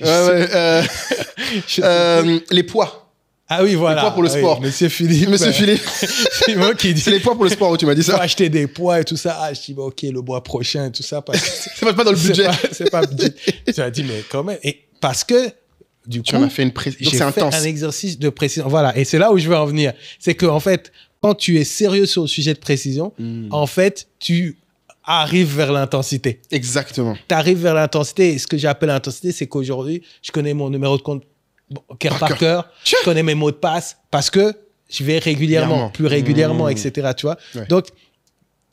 Les poids. Ah oui, voilà. Les poids pour le sport. Monsieur Philippe. C'est moi qui dis. C'est les poids pour le sport où tu m'as dit ça. Faut acheter des poids et tout ça. Ah, je dis, ok, le mois prochain et tout ça. Parce que c'est pas dans le budget. C'est pas budget. Tu as dit, mais quand même. Et parce que, du coup, j'ai fait un exercice de précision. Voilà. Et c'est là où je veux en venir. C'est qu'en fait, quand tu es sérieux sur le sujet de précision, en fait, tu arrives vers l'intensité. Exactement. Tu arrives vers l'intensité. Et ce que j'appelle l'intensité, c'est qu'aujourd'hui, je connais mon numéro de compte par cœur. Je connais mes mots de passe parce que je vais régulièrement, plus régulièrement, etc. Tu vois. Ouais.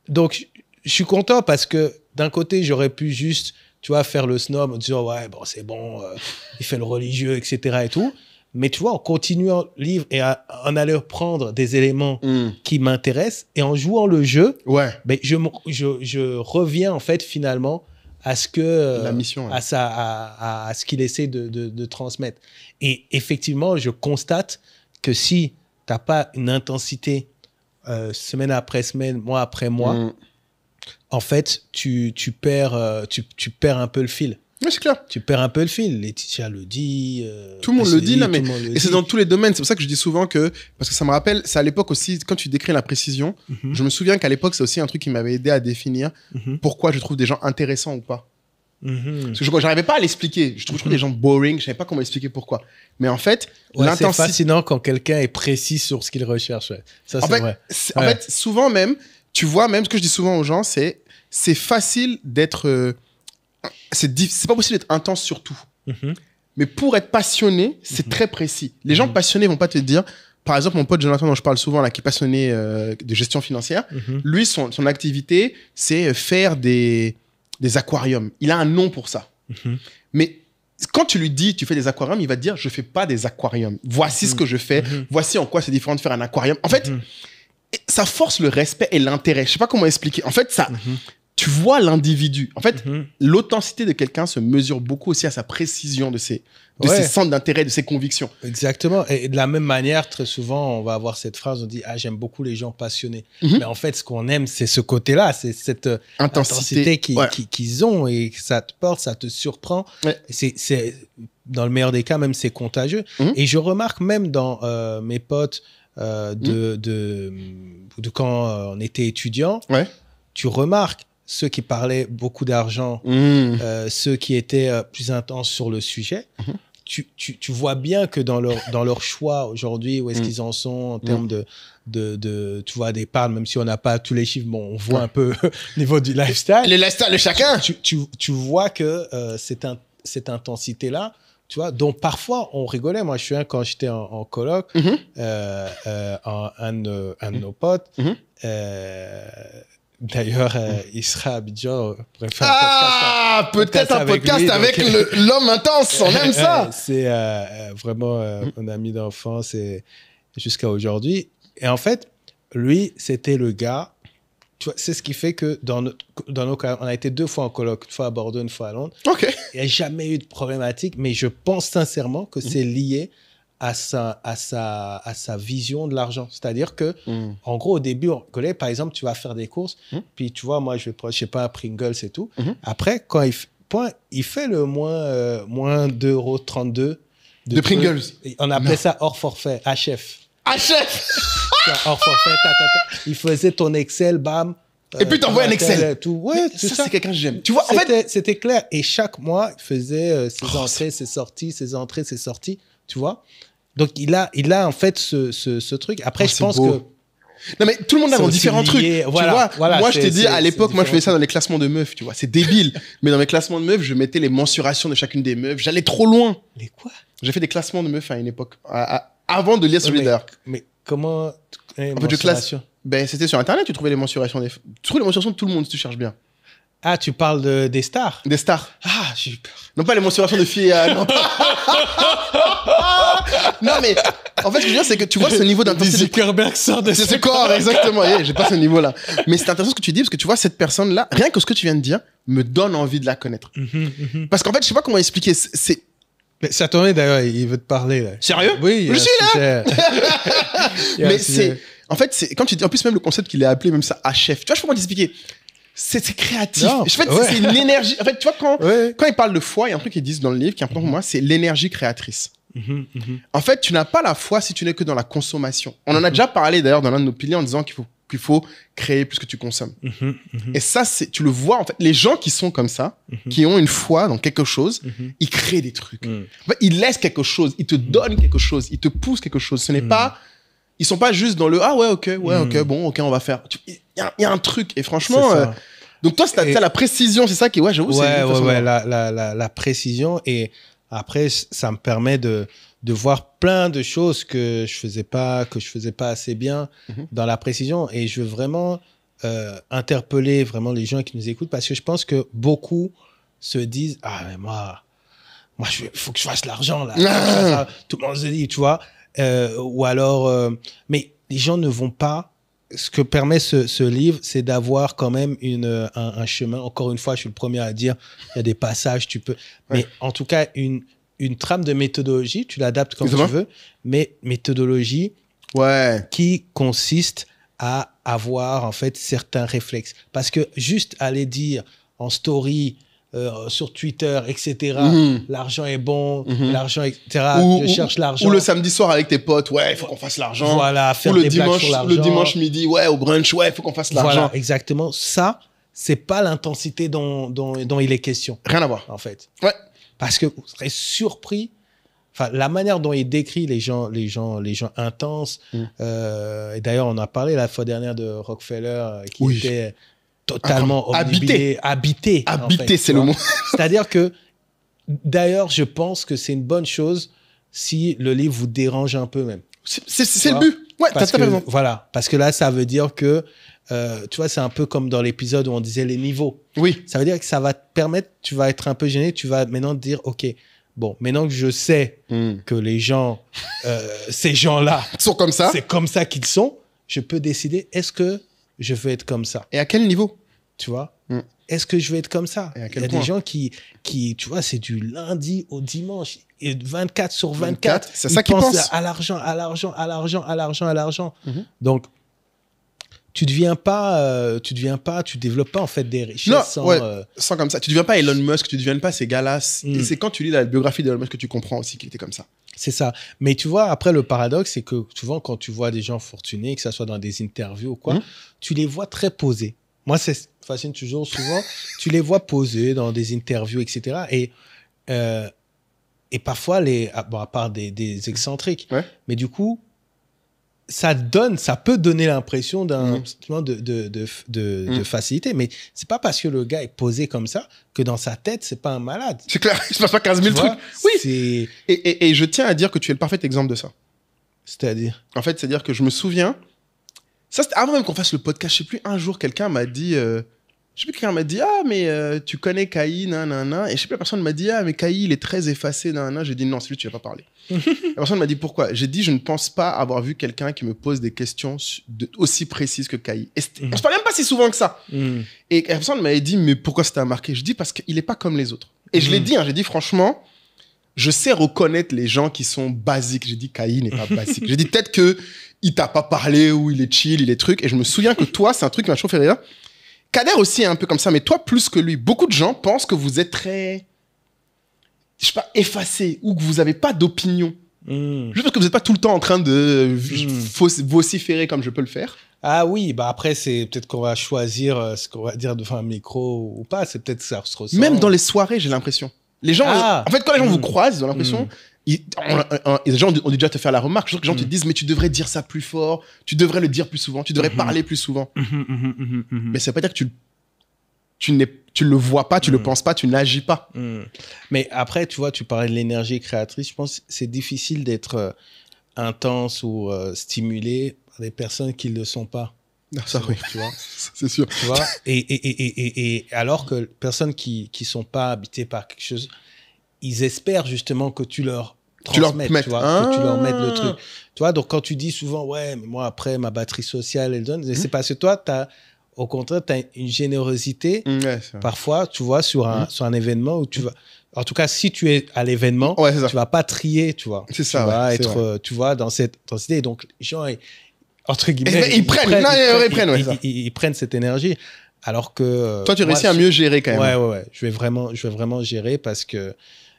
Donc, je suis content parce que d'un côté, j'aurais pu juste, tu vois, faire le snob en disant, ouais, bon, c'est bon, il fait le religieux, etc. et tout. Mais tu vois, en continuant le livre et en allant prendre des éléments qui m'intéressent et en jouant le jeu, ben, je reviens en fait finalement à ce que la mission, à ce qu'il essaie de transmettre. Et effectivement, je constate que si tu n'as pas une intensité semaine après semaine, mois après mois, en fait, tu perds un peu le fil. Oui, c'est clair. Tu perds un peu le fil. Laetitia le dit. Tout le monde le dit, et c'est dans tous les domaines. C'est pour ça que je dis souvent que, parce que ça me rappelle, c'est à l'époque aussi, quand tu décris la précision, je me souviens qu'à l'époque, c'est aussi un truc qui m'avait aidé à définir pourquoi je trouve des gens intéressants ou pas. Parce que je n'arrivais pas à l'expliquer. Je trouvais les gens boring. Je ne savais pas comment expliquer pourquoi. Mais en fait, l'intensité. C'est fascinant quand quelqu'un est précis sur ce qu'il recherche. Ouais. Ça, c'est vrai. En fait, souvent même, tu vois, même ce que je dis souvent aux gens, c'est facile d'être. C'est pas possible d'être intense sur tout. Mais pour être passionné, c'est très précis. Les gens passionnés vont pas te dire. Par exemple, mon pote Jonathan, dont je parle souvent, là, qui est passionné de gestion financière, lui, son activité, c'est faire des aquariums. Il a un nom pour ça. Mais quand tu lui dis, tu fais des aquariums, il va te dire, je fais pas des aquariums. Voici ce que je fais. Voici en quoi c'est différent de faire un aquarium. En fait, ça force le respect et l'intérêt. Je sais pas comment expliquer. En fait, ça... Tu vois l'individu. En fait, l'authenticité de quelqu'un se mesure beaucoup aussi à sa précision de ses centres d'intérêt, de ses convictions. Exactement. Et de la même manière, très souvent, on va avoir cette phrase, on dit « Ah, j'aime beaucoup les gens passionnés. Mais en fait, ce qu'on aime, c'est ce côté-là, c'est cette intensité qu'ils ont et ça te porte, ça te surprend. C'est, dans le meilleur des cas, même, c'est contagieux. Et je remarque même dans mes potes de quand on était étudiant, tu remarques ceux qui parlaient beaucoup d'argent, ceux qui étaient plus intenses sur le sujet, tu vois bien que dans leur choix aujourd'hui, où est-ce qu'ils en sont en termes tu vois, d'épargne, même si on n'a pas tous les chiffres, bon, on voit un peu au niveau du lifestyle. Le lifestyle de chacun. Tu vois que cette intensité-là, tu vois, dont parfois on rigolait. Moi, je suis quand j'étais en coloc, un de nos potes, d'ailleurs, il sera à Abidjan. Peut-être un podcast avec l'homme intense. On aime ça. C'est vraiment un ami d'enfance et jusqu'à aujourd'hui. Et en fait, lui, c'était le gars. Tu vois, c'est ce qui fait que dans nos cas, on a été 2 fois en coloc, une fois à Bordeaux, une fois à Londres. Il n'y a jamais eu de problématique, mais je pense sincèrement que c'est lié à sa vision de l'argent. C'est-à-dire que, en gros, au début, on connaît, par exemple, tu vas faire des courses, puis tu vois, moi, je vais prendre, je sais pas, Pringles et tout. Après, quand il fait le moins 2,32 € de Pringles. On appelait ça hors forfait, HF. Hors forfait, il faisait ton Excel, bam. Et puis t'envoies un Excel. Tout. Ouais, ça, c'est quelqu'un que j'aime. Tu vois, en fait, c'était clair. Et chaque mois, il faisait ses entrées, ses sorties, ses entrées, ses sorties. Tu vois. Donc, il a en fait ce truc. Après, je pense que... Non, mais tout le monde a différents trucs. Voilà, tu vois, moi, je t'ai dit, à l'époque, moi, je faisais ça dans les classements de meufs, tu vois. C'est débile. Mais dans mes classements de meufs, je mettais les mensurations de chacune des meufs. J'allais trop loin. Les quoi? J'ai fait des classements de meufs à une époque. Avant de lire ce reader. Mais comment... En fait, je classe... Ben, c'était sur Internet, tu trouvais les mensurations Tu trouves les mensurations de tout le monde si tu cherches bien. Ah, tu parles des stars? Des stars. Ah, j'ai eu peur. Non, pas les mensurations de filles. Non. Non, mais en fait, ce que je veux dire, c'est que tu vois ce niveau d'intensité. Zuckerberg sort de ce corps, exactement. J'ai pas ce niveau-là. Mais c'est intéressant ce que tu dis, parce que tu vois, cette personne-là, rien que ce que tu viens de dire, me donne envie de la connaître. Parce qu'en fait, je sais pas comment expliquer. Mais ça tournait d'ailleurs, il veut te parler. Là. Sérieux? Oui, je suis là. Mais c'est. En fait, quand tu dis, en plus, même le concept qu'il a appelé, même ça, HF, tu vois, je peux comment t'expliquer. C'est créatif. En fait, c'est une énergie. En fait, tu vois, quand ils parlent de foi, il y a un truc qu'ils disent dans le livre qui est important pour moi, c'est l'énergie créatrice. En fait, tu n'as pas la foi si tu n'es que dans la consommation. On en a déjà parlé d'ailleurs dans l'un de nos piliers en disant qu'il faut créer plus que tu consommes. Et ça, tu le vois, en fait, les gens qui sont comme ça, qui ont une foi dans quelque chose, ils créent des trucs. En fait, ils laissent quelque chose, ils te donnent quelque chose, ils te poussent quelque chose. Ce n'est pas... Ils sont pas juste dans le « Ah ouais, ok, bon, ok, on va faire. » Il y a un truc. Et franchement, Donc toi, t'as la précision, c'est ça qui, ouais, j'avoue, ouais, la précision. Et après, ça me permet de voir plein de choses que je faisais pas assez bien dans la précision. Et je veux vraiment interpeller vraiment les gens qui nous écoutent, parce que je pense que beaucoup se disent, ah, mais moi, il faut que je fasse l'argent, là. Tout le monde se dit, tu vois. Ou alors, mais les gens ne vont pas. Ce que permet ce livre, c'est d'avoir quand même un chemin. Encore une fois, je suis le premier à dire, il y a des passages, tu peux. Mais en tout cas, une trame de méthodologie, tu l'adaptes comme tu veux, mais méthodologie qui consiste à avoir en fait certains réflexes. Parce que juste aller dire en story, sur Twitter, etc. L'argent est bon, l'argent, etc. Je cherche l'argent. Ou le samedi soir avec tes potes, ouais, il faut qu'on fasse l'argent. Voilà, faire des blagues sur l'argent. Le dimanche midi, ouais, au brunch, ouais, il faut qu'on fasse l'argent. Voilà, exactement. Ça, c'est pas l'intensité dont il est question. Rien à voir. En fait. Ouais. Parce que vous serez surpris. Enfin, la manière dont il décrit les gens intenses. Et d'ailleurs, on a parlé la fois dernière de Rockefeller qui était totalement habité, en fait, c'est le mot. C'est-à-dire que, d'ailleurs, je pense que c'est une bonne chose si le livre vous dérange un peu même. C'est le but. Ouais, t'as raison. Voilà, parce que là, ça veut dire que, tu vois, c'est un peu comme dans l'épisode où on disait les niveaux. Oui. Ça veut dire que ça va te permettre, tu vas être un peu gêné, tu vas maintenant te dire, OK, bon, maintenant que je sais que les gens, ces gens-là, sont comme ça. C'est comme ça qu'ils sont, je peux décider, est-ce que je veux être comme ça? Et à quel niveau? Tu vois? Est-ce que je vais être comme ça? Il y a des gens qui, tu vois, c'est du lundi au dimanche, et 24 sur 24. C'est ça qu'ils pensent. À l'argent. Donc, tu développes pas en fait des richesses sans comme ça. Tu deviens pas Elon Musk, tu deviens pas ces gars-là. Et c'est quand tu lis la biographie d'Elon Musk que tu comprends aussi qu'il était comme ça. C'est ça. Mais tu vois, après, le paradoxe, c'est que souvent, quand tu vois des gens fortunés, que ça soit dans des interviews ou quoi, tu les vois très posés. Moi, ça fascine toujours, souvent, tu les vois posés dans des interviews, etc. Et parfois, à part des excentriques. Ouais. Mais du coup, ça peut donner l'impression de facilité. Mais c'est pas parce que le gars est posé comme ça que dans sa tête, c'est pas un malade. C'est clair, il se passe pas 15 000 trucs. Oui. Et je tiens à dire que tu es le parfait exemple de ça. C'est-à-dire? En fait, c'est-à-dire que je me souviens, ça c'était avant même qu'on fasse le podcast, je sais plus, un jour, quelqu'un m'a dit, ah, mais tu connais Kaï, nanana. Et je sais plus, la personne m'a dit, ah, mais Kaï, il est très effacé, nanana. J'ai dit, non, c'est lui, tu vas pas parler. La personne m'a dit, pourquoi? J'ai dit, je ne pense pas avoir vu quelqu'un qui me pose des questions aussi précises que Kaï. Et on se parle même pas si souvent que ça. Et la personne m'avait dit, mais pourquoi ça t'a marqué? Je dis, parce qu'il est pas comme les autres. Et je l'ai dit, j'ai dit, franchement, je sais reconnaître les gens qui sont basiques. J'ai dit, Kaï n'est pas basique. J'ai dit, peut-être que il t'a pas parlé ou il est chill, il est truc. Et je me souviens que toi, c'est un truc qui m'a toujours fait rire. Kader aussi est un peu comme ça, mais toi, plus que lui. Beaucoup de gens pensent que vous êtes très, je sais pas, effacé ou que vous n'avez pas d'opinion. Juste parce que vous n'êtes pas tout le temps en train de vociférer comme je peux le faire. Ah oui, bah après, c'est peut-être qu'on va choisir ce qu'on va dire devant un micro ou pas. C'est peut-être que ça se ressent. Même dans les soirées, j'ai l'impression. Les gens, en fait, quand les gens vous croisent, ils ont l'impression... les gens ont déjà te faire la remarque. Je veux que les gens te disent, mais tu devrais dire ça plus fort, tu devrais le dire plus souvent, tu devrais parler plus souvent. Mais ça veut pas dire que tu le vois pas, tu le penses pas, tu n'agis pas. Mais après, tu vois, tu parlais de l'énergie créatrice. Je pense que c'est difficile d'être intense ou stimulé par des personnes qui ne le sont pas. Ça, oui. Tu vois, c'est sûr. Tu vois, et alors que les personnes qui sont pas habitées par quelque chose, ils espèrent justement que tu leur transmettes, tu vois, que tu leur mettes le truc. Tu vois, donc quand tu dis souvent, ouais, mais moi après, ma batterie sociale, elle donne, c'est parce que toi, au contraire, tu as une générosité, parfois, tu vois, sur un événement où tu vas... En tout cas, si tu es à l'événement, tu vas pas trier, tu vois. C'est ça, tu vas être, tu vois, dans cette intensité. Donc, les gens, entre guillemets, ils prennent cette énergie. Alors que... Toi, tu réussis à mieux gérer quand même. Ouais. Je vais vraiment gérer parce que...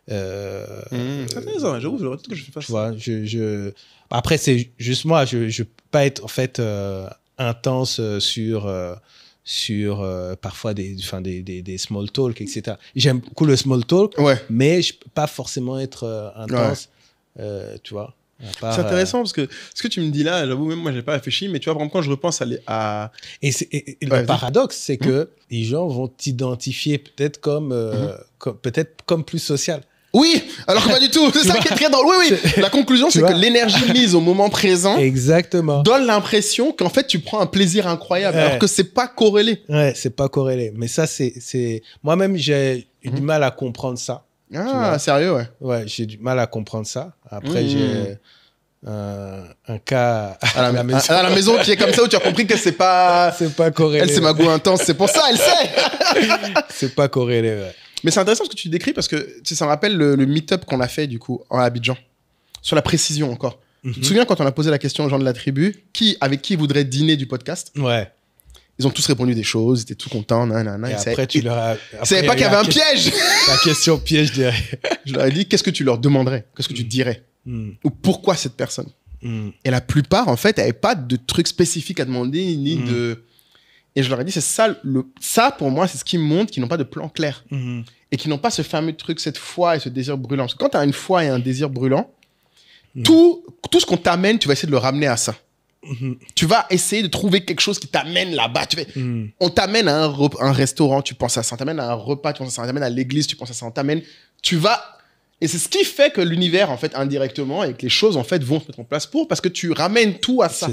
j'avoue, peut-être que je fais pas ça. Tu vois, après, c'est juste moi. Je peux pas être, en fait, intense sur parfois des small talk, etc. J'aime beaucoup le small talk, mais je peux pas forcément être intense, tu vois. C'est intéressant parce que ce que tu me dis là, j'avoue, même moi, j'ai pas réfléchi, mais tu vois, par exemple, quand je repense Et le paradoxe, c'est que les gens vont t'identifier peut-être comme plus social. Oui, alors pas du tout. C'est ça qui est très drôle. Oui. La conclusion, c'est que l'énergie mise au moment présent donne l'impression qu'en fait, tu prends un plaisir incroyable, alors que c'est pas corrélé. Ouais, c'est pas corrélé. Mais ça, c'est... Moi-même, j'ai eu du mal à comprendre ça. Ah, sérieux, ouais. Ouais, j'ai du mal à comprendre ça. Après, j'ai un cas à la maison qui est comme ça, où tu as compris que c'est pas corrélé. Elle, c'est ma goût intense. C'est pour ça, elle sait. C'est pas corrélé, ouais. Mais c'est intéressant ce que tu décris parce que ça me rappelle le meet-up qu'on a fait du coup à Abidjan sur la précision encore. Tu te souviens quand on a posé la question aux gens de la tribu avec qui ils voudraient dîner du podcast? Ouais. Ils ont tous répondu des choses, ils étaient tout contents. Et après, tu leur as... Ils savaient pas qu'il y avait un piège. La question piège derrière. Je leur ai dit, qu'est-ce que tu leur demanderais? Qu'est-ce que tu dirais? Ou pourquoi cette personne? Et la plupart, en fait, n'avaient pas de trucs spécifiques à demander, ni de... Et je leur ai dit, c'est ça, ça pour moi, c'est ce qui montre qu'ils n'ont pas de plan clair. Et qu'ils n'ont pas ce fameux truc, cette foi et ce désir brûlant. Parce que quand tu as une foi et un désir brûlant, tout ce qu'on t'amène, tu vas essayer de le ramener à ça. Tu vas essayer de trouver quelque chose qui t'amène là-bas. On t'amène à un restaurant, tu penses à ça. On t'amène à un repas, tu penses à ça. On t'amène à l'église, tu penses à ça. Tu vas... Et c'est ce qui fait que l'univers, en fait, indirectement, et que les choses, en fait, vont se mettre en place parce que tu ramènes tout à ça.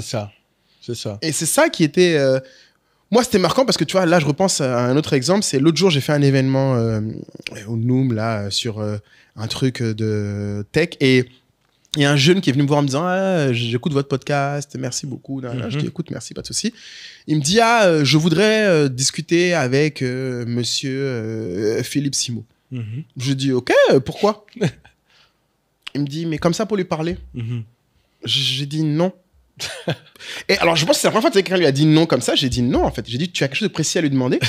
C'est ça. Et c'est ça qui était... Moi, c'était marquant parce que, tu vois, là, je repense à un autre exemple. C'est l'autre jour, j'ai fait un événement au Noom, là, sur un truc de tech. Et il y a un jeune qui est venu me voir en me disant « j'écoute votre podcast, merci beaucoup. » Je dis « écoute, merci, pas de souci. » Il me dit « je voudrais discuter avec monsieur Philippe Simo. » Je dis « ok, pourquoi ?» Il me dit « mais comme ça pour lui parler. » J'ai dit « non. » Et alors, je pense que c'est la première fois que quelqu'un lui a dit non comme ça. J'ai dit non, en fait. J'ai dit, tu as quelque chose de précis à lui demander?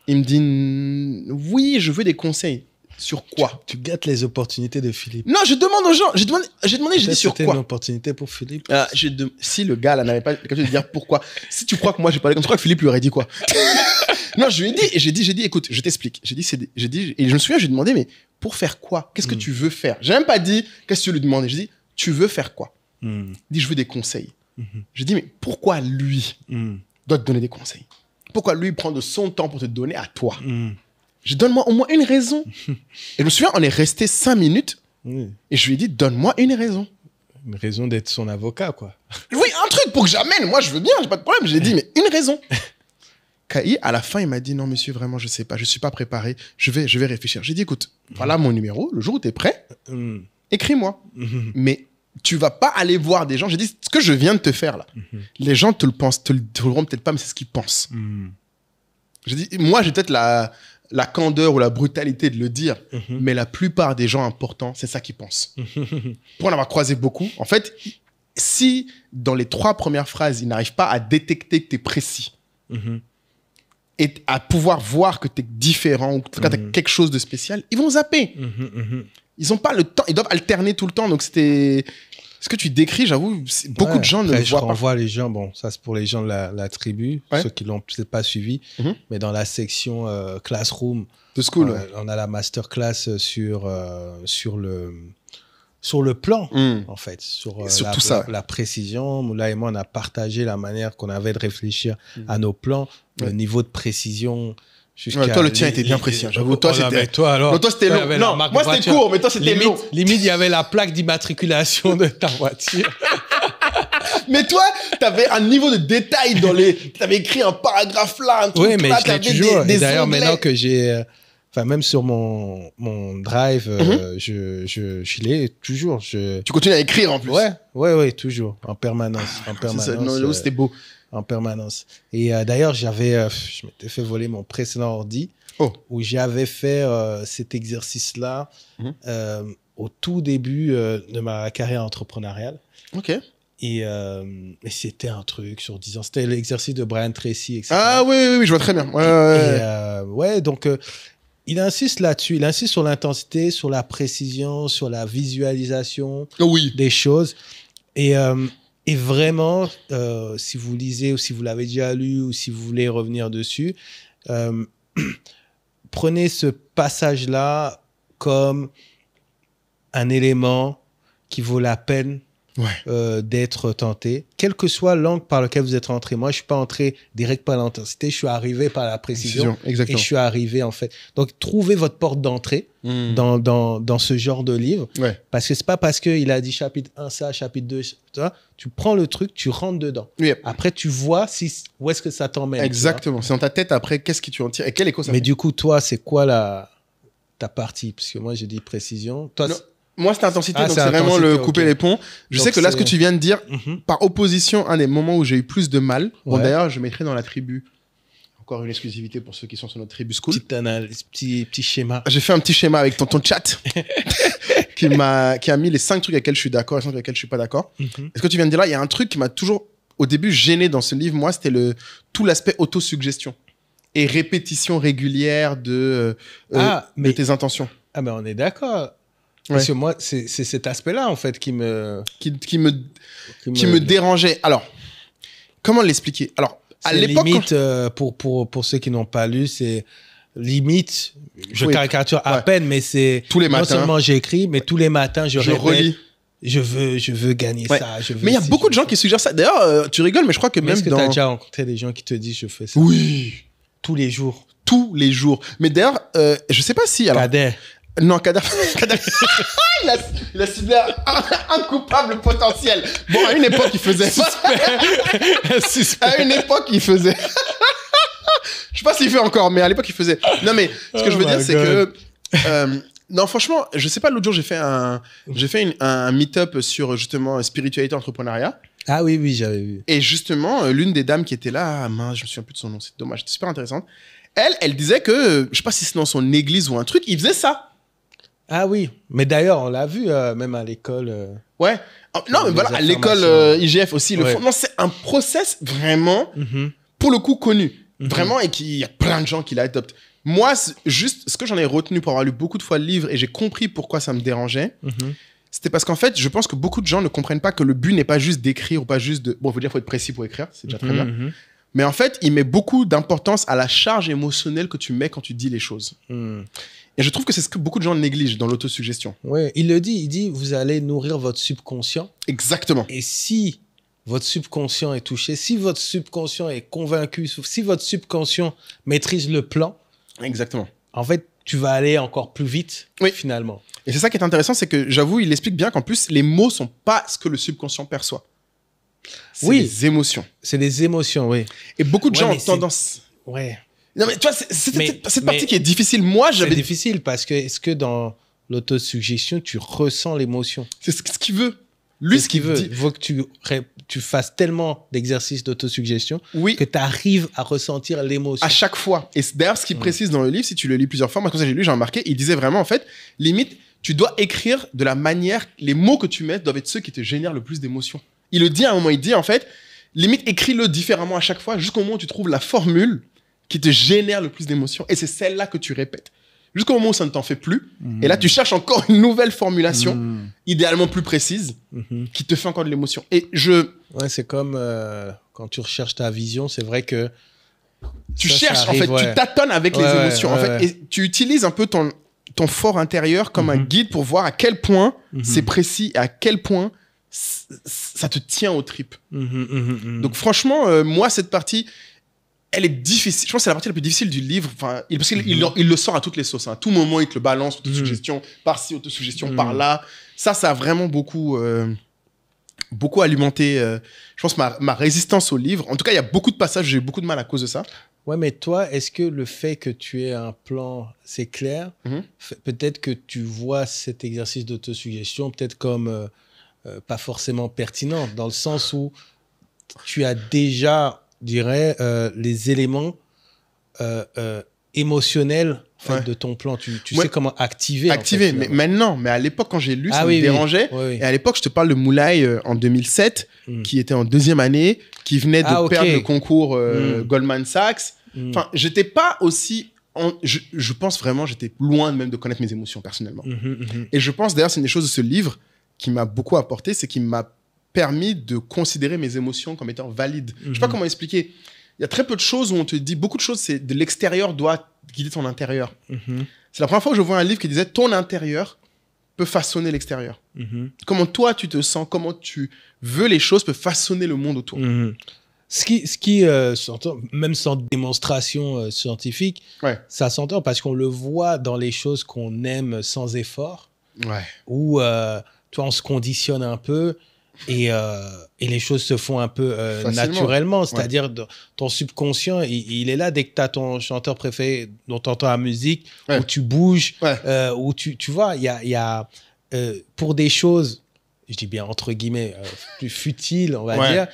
Il me dit, oui, je veux des conseils. Sur quoi? Tu gâtes les opportunités de Philippe. Non, je demande aux gens. J'ai demandé, j'ai dit sur quoi? C'était une opportunité pour Philippe. Si le gars là n'avait pas l'occasion de dire pourquoi. Si tu crois que moi j'ai parlé comme ça, tu crois que Philippe lui aurait dit quoi? Non, je lui ai dit, et j'ai dit, écoute, je t'explique. Et je me souviens, j'ai demandé, mais pour faire quoi? Qu'est-ce que tu veux faire? J'ai même pas dit, qu'est-ce que tu lui demandais? J'ai dit, tu veux faire quoi? Il dit, je veux des conseils. Je dis, mais pourquoi lui doit te donner des conseils? Pourquoi lui prend de son temps pour te donner à toi? Je donne-moi au moins une raison. Et je me souviens, on est resté 5 minutes et je lui ai dit, donne-moi une raison. Une raison d'être son avocat, quoi. Oui, un truc pour que j'amène. Moi, je veux bien, j'ai pas de problème. Je lui ai dit, mais une raison. À la fin, il m'a dit, non, monsieur, vraiment, je sais pas, je suis pas préparé. Je vais réfléchir. J'ai dit, écoute, voilà mon numéro. Le jour où tu es prêt, écris-moi. Mais tu vas pas aller voir des gens. J'ai dit, ce que je viens de te faire là, les gens te le diront peut-être pas, mais c'est ce qu'ils pensent. J'ai dit, moi, j'ai peut-être la candeur ou la brutalité de le dire, mais la plupart des gens importants, c'est ça qu'ils pensent. Pour en avoir croisé beaucoup, en fait, si dans les 3 premières phrases, ils n'arrivent pas à détecter que tu es précis et à pouvoir voir que tu es différent ou que tu as quelque chose de spécial, ils vont zapper. Ils n'ont pas le temps, ils doivent alterner tout le temps. Donc, c'était... Ce que tu décris, j'avoue, beaucoup de gens ne le voient pas. Je renvoie les gens, bon, ça c'est pour les gens de la tribu, ceux qui ne l'ont peut-être pas suivi, mais dans la section Classroom, de school, on a la masterclass sur le plan, en fait, sur la précision. Moula et moi, on a partagé la manière qu'on avait de réfléchir à nos plans, le niveau de précision. Toi, le tien était bien précis. J'avoue, toi, c'était. Toi, c'était long. Non, moi, c'était court, mais toi, c'était long. Limite, il y avait la plaque d'immatriculation de ta voiture. Mais toi, t'avais un niveau de détail dans les. T'avais écrit un paragraphe là, un truc oui, mais là, je l'ai toujours. D'ailleurs, maintenant que j'ai. Enfin, même sur mon drive, je l'ai toujours. Tu continues à écrire en plus. Ouais, toujours. En permanence. Non, c'était beau. En permanence. Et d'ailleurs, je m'étais fait voler mon précédent ordi où j'avais fait cet exercice-là au tout début de ma carrière entrepreneuriale. Ok. Et c'était un truc sur 10 ans. C'était l'exercice de Brian Tracy, etc. Ah oui, je vois très bien. Donc, il insiste là-dessus. Il insiste sur l'intensité, sur la précision, sur la visualisation des choses. Et vraiment, si vous lisez ou si vous l'avez déjà lu ou si vous voulez revenir dessus, prenez ce passage-là comme un élément qui vaut la peine d'être tenté, quel que soit l'angle par lequel vous êtes rentré. Moi, je suis pas entré direct par l'intensité, je suis arrivé par la précision. Exactement. Et je suis arrivé, en fait. Donc, trouvez votre porte d'entrée dans ce genre de livre. Ouais. Parce que c'est pas parce qu'il a dit chapitre 1, ça, chapitre 2, ça, tu prends le truc, tu rentres dedans. Oui. Après, tu vois où est-ce que ça t'emmène. Exactement. C'est dans ta tête, après, qu'est-ce que tu en tires et quel écho ça fait. Mais du coup, toi, c'est quoi ta partie? Parce que moi, j'ai dit précision. Toi, moi, c'est intensité, donc c'est c'est vraiment le intensité, couper les ponts. Je Donc sais que là, ce que tu viens de dire, Mhm. par opposition, un des moments où j'ai eu plus de mal, bon, Ouais. d'ailleurs, je mettrai dans la tribu, encore une exclusivité pour ceux qui sont sur notre tribu school. Petite analyse, petit schéma. J'ai fait un petit schéma avec ton chat qui a mis les 5 trucs avec lesquels je suis d'accord et les 5 trucs avec lesquels je suis pas d'accord. Mhm. Et ce que tu viens de dire là, il y a un truc qui m'a toujours, au début, gêné dans ce livre, moi, c'était tout l'aspect autosuggestion et répétition régulière de tes intentions. Ah, mais on est d'accord. Ouais. Parce que moi, c'est cet aspect-là, en fait, qui me dérangeait. Alors, comment l'expliquer? Alors, à c'est l'époque, limite, pour ceux qui n'ont pas lu, c'est limite, je caricature à peine, mais c'est tous les matins. Non seulement j'écris, mais tous les matins, je répète, relis. Je veux gagner ça. Mais il y a beaucoup de gens qui suggèrent ça. D'ailleurs, tu rigoles, mais je crois que même est-ce que dans... tu as déjà rencontré des gens qui te disent je fais ça? Oui. Tous les jours. Tous les jours. Mais d'ailleurs, je sais pas si... Alors... Kader. Non, Kader... il a ciblé un coupable potentiel. Bon, à une époque, il faisait... À une époque, il faisait... Je sais pas s'il fait encore, mais à l'époque, il faisait... Non, mais ce que je veux dire, c'est que... non, franchement, je sais pas, l'autre jour, j'ai fait un meet-up sur, justement, spiritualité, entrepreneuriat. Ah oui, j'avais vu. Et justement, l'une des dames qui était là, mince, je me souviens plus de son nom, c'est dommage, c'était super intéressante. Elle disait que, je sais pas si c'est dans son église ou un truc, il faisait ça. Ah oui, mais d'ailleurs, on l'a vu même à l'école. Ouais. Non, mais voilà, à l'école IGF aussi, le font. Non, c'est un process vraiment, pour le coup, connu. Vraiment, et qu'il y a plein de gens qui l'adoptent. Moi, juste, ce que j'en ai retenu pour avoir lu beaucoup de fois le livre, et j'ai compris pourquoi ça me dérangeait, c'était parce qu'en fait, je pense que beaucoup de gens ne comprennent pas que le but n'est pas juste d'écrire ou pas juste de... Bon, il faut dire qu'il faut être précis pour écrire, c'est déjà très bien. Mais en fait, il met beaucoup d'importance à la charge émotionnelle que tu mets quand tu dis les choses. Et je trouve que c'est ce que beaucoup de gens négligent dans l'autosuggestion. Oui, il le dit, vous allez nourrir votre subconscient. Exactement. Et si votre subconscient est touché, si votre subconscient est convaincu, si votre subconscient maîtrise le plan, exactement. En fait, tu vas aller encore plus vite, finalement. Et c'est ça qui est intéressant, c'est que j'avoue, il explique bien qu'en plus, les mots sont pas ce que le subconscient perçoit. C'est des émotions. C'est des émotions, oui. Et beaucoup de gens ont tendance... Ouais. Non, mais tu vois, c'est cette partie qui est difficile. Moi, c'est difficile parce que est-ce que dans l'autosuggestion, tu ressens l'émotion? C'est ce qu'il veut. Lui, ce qu'il veut. Il faut que tu fasses tellement d'exercices d'autosuggestion que tu arrives à ressentir l'émotion. À chaque fois. Et d'ailleurs, ce qu'il précise dans le livre, si tu le lis plusieurs fois, moi, quand j'ai lu, j'ai remarqué, il disait vraiment, en fait, limite, tu dois écrire de la manière, les mots que tu mets doivent être ceux qui te génèrent le plus d'émotions. Il le dit à un moment, il dit, en fait, limite, écris-le différemment à chaque fois, jusqu'au moment où tu trouves la formule qui te génère le plus d'émotions. Et c'est celle-là que tu répètes. Jusqu'au moment où ça ne t'en fait plus. Et là, tu cherches encore une nouvelle formulation, idéalement plus précise, qui te fait encore de l'émotion. Et ouais, c'est comme quand tu recherches ta vision, c'est vrai que... Tu cherches, en fait, tu tâtonnes avec les émotions. En fait, et tu utilises un peu ton fort intérieur comme un guide pour voir à quel point c'est précis et à quel point ça te tient aux tripes. Donc franchement, moi, cette partie... Elle est difficile. Je pense que c'est la partie la plus difficile du livre. Enfin, parce qu'il le sort à toutes les sauces. À tout moment, il te le balance. Autosuggestion par-ci, autosuggestion par-là. Ça a vraiment beaucoup alimenté, je pense, ma résistance au livre. En tout cas, il y a beaucoup de passages où j'ai eu beaucoup de mal à cause de ça. Ouais, mais toi, est-ce que le fait que tu aies un plan, c'est clair, peut-être que tu vois cet exercice d'autosuggestion peut-être comme pas forcément pertinent, dans le sens où tu as déjà... dirais, les éléments émotionnels de ton plan. Tu sais comment activer. Activer, mais maintenant. Mais à l'époque, quand j'ai lu, ça me dérangeait. Oui. Et à l'époque, je te parle de Moulay en 2007, qui était en 2e année, qui venait de perdre le concours Goldman Sachs. Enfin, j'étais pas aussi... Je pense vraiment, j'étais loin même de connaître mes émotions personnellement. Et je pense, d'ailleurs, c'est une des choses de ce livre qui m'a beaucoup apporté, c'est qu'il m'a permis de considérer mes émotions comme étant valides. Je sais pas comment expliquer. Il y a très peu de choses où on te dit, beaucoup de choses, c'est de l'extérieur doit guider ton intérieur. C'est la première fois que je vois un livre qui disait ton intérieur peut façonner l'extérieur. Comment toi, tu te sens, comment tu veux les choses peut façonner le monde autour. Ce qui s'entend, même sans démonstration scientifique, ça s'entend parce qu'on le voit dans les choses qu'on aime sans effort, où toi, on se conditionne un peu et les choses se font un peu naturellement. C'est-à-dire, ton subconscient, il est là dès que tu as ton chanteur préféré dont tu entends la musique, où tu bouges, où tu vois, il y a pour des choses, je dis bien entre guillemets, plus futiles, on va dire,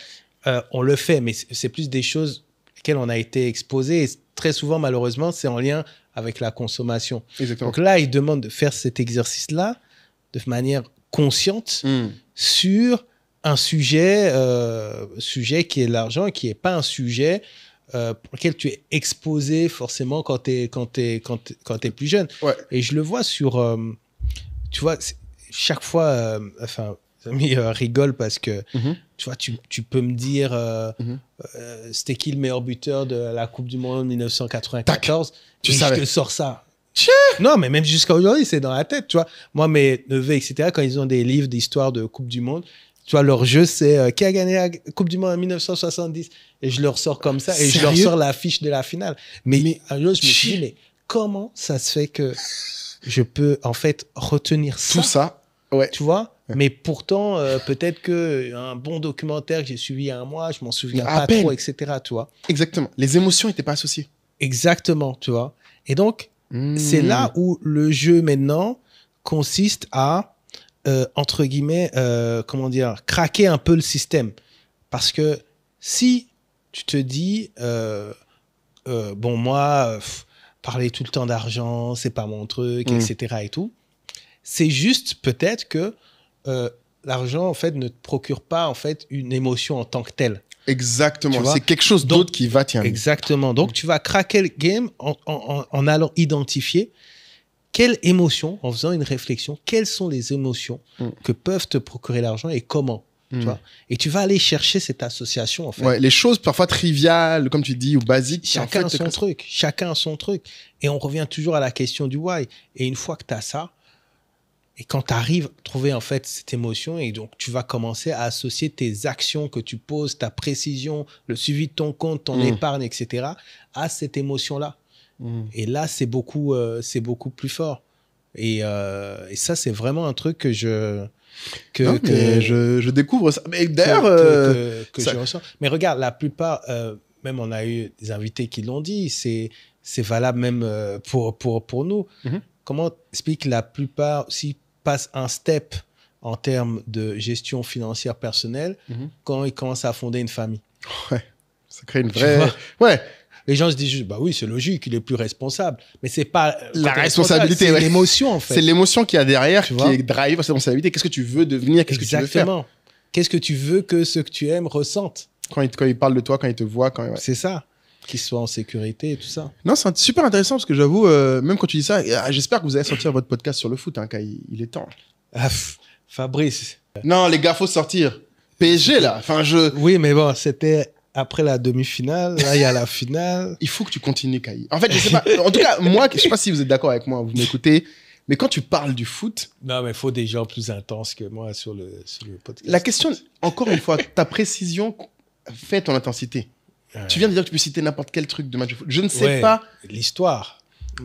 on le fait, mais c'est plus des choses auxquelles on a été exposé. Et très souvent, malheureusement, c'est en lien avec la consommation. Exactement. Donc là, il demande de faire cet exercice-là de manière consciente sur un sujet qui est l'argent, qui n'est pas un sujet pour lequel tu es exposé forcément quand tu es plus jeune. Et je le vois sur... tu vois, chaque fois... mes amis rigolent parce que tu vois, tu peux me dire c'était qui le meilleur buteur de la Coupe du Monde 1994. Tu savais. Je te sors ça. Non, mais même jusqu'à aujourd'hui, c'est dans la tête, tu vois. Moi, mes neveux, etc., quand ils ont des livres d'histoire de Coupe du Monde, tu vois, leur jeu, c'est qui a gagné la Coupe du Monde en 1970. Et je leur sors comme ça. Et je leur sors l'affiche de la finale. Mais un jour, je me suis dit, mais comment ça se fait que je peux, en fait, retenir ça? Tout ça, tu vois? Mais pourtant, peut-être qu'un bon documentaire que j'ai suivi il y a un mois, je m'en souviens pas trop, etc. Tu vois? Exactement. Les émotions n'étaient pas associées. Exactement, tu vois? Et donc, c'est là où le jeu maintenant consiste à, entre guillemets, comment dire, craquer un peu le système. Parce que si tu te dis, bon, moi, parler tout le temps d'argent, c'est pas mon truc, etc. et tout, c'est juste peut-être que l'argent, en fait, ne te procure pas, en fait, une émotion en tant que telle. Exactement. C'est quelque chose d'autre qui va t'y amener. Exactement. Donc, tu vas craquer le game en allant identifier quelles émotions, en faisant une réflexion, quelles sont les émotions que peuvent te procurer l'argent et comment. Tu vois, et tu vas aller chercher cette association, en fait. Les choses parfois triviales, comme tu dis, ou basiques. Chacun a son truc. Chacun a son truc. Et on revient toujours à la question du why. Et une fois que tu as ça, et quand tu arrives à trouver en fait cette émotion, et donc tu vas commencer à associer tes actions que tu poses, ta précision, le suivi de ton compte, ton épargne, etc., à cette émotion-là. Et là, c'est beaucoup plus fort. Et ça, c'est vraiment un truc que je découvre ça. Mais d'ailleurs, je ressens. Mais regarde, la plupart, même on a eu des invités qui l'ont dit, c'est valable même pour nous. Comment explique la plupart, s'ils passent un step en termes de gestion financière personnelle, quand ils commencent à fonder une famille? Ça crée une vraie... Les gens se disent juste, bah oui, c'est logique, il est plus responsable. Mais c'est pas la responsabilité, c'est l'émotion, en fait. C'est l'émotion qu'il y a derrière qui est drive la responsabilité. Qu'est-ce que tu veux devenir? Qu'est-ce que tu veux faire? Exactement. Qu'est-ce que tu veux que ceux que tu aimes ressentent? Quand ils parlent de toi, quand ils te voient. C'est ça. Qu'ils soient en sécurité et tout ça. Non, c'est super intéressant parce que j'avoue, même quand tu dis ça, j'espère que vous allez sortir votre podcast sur le foot, car il est temps. Fabrice. Non, les gars, faut sortir. PSG, là. Oui, mais bon, c'était... Après la demi-finale, là, il y a la finale. Il faut que tu continues, Kai. En fait, je sais pas. En tout cas, moi, je sais pas si vous êtes d'accord avec moi, vous m'écoutez, mais quand tu parles du foot... Non, mais il faut des gens plus intenses que moi sur le podcast. La question, encore une fois, ta précision fait ton intensité. Tu viens de dire que tu peux citer n'importe quel truc de match de foot. Je ne sais pas... L'histoire.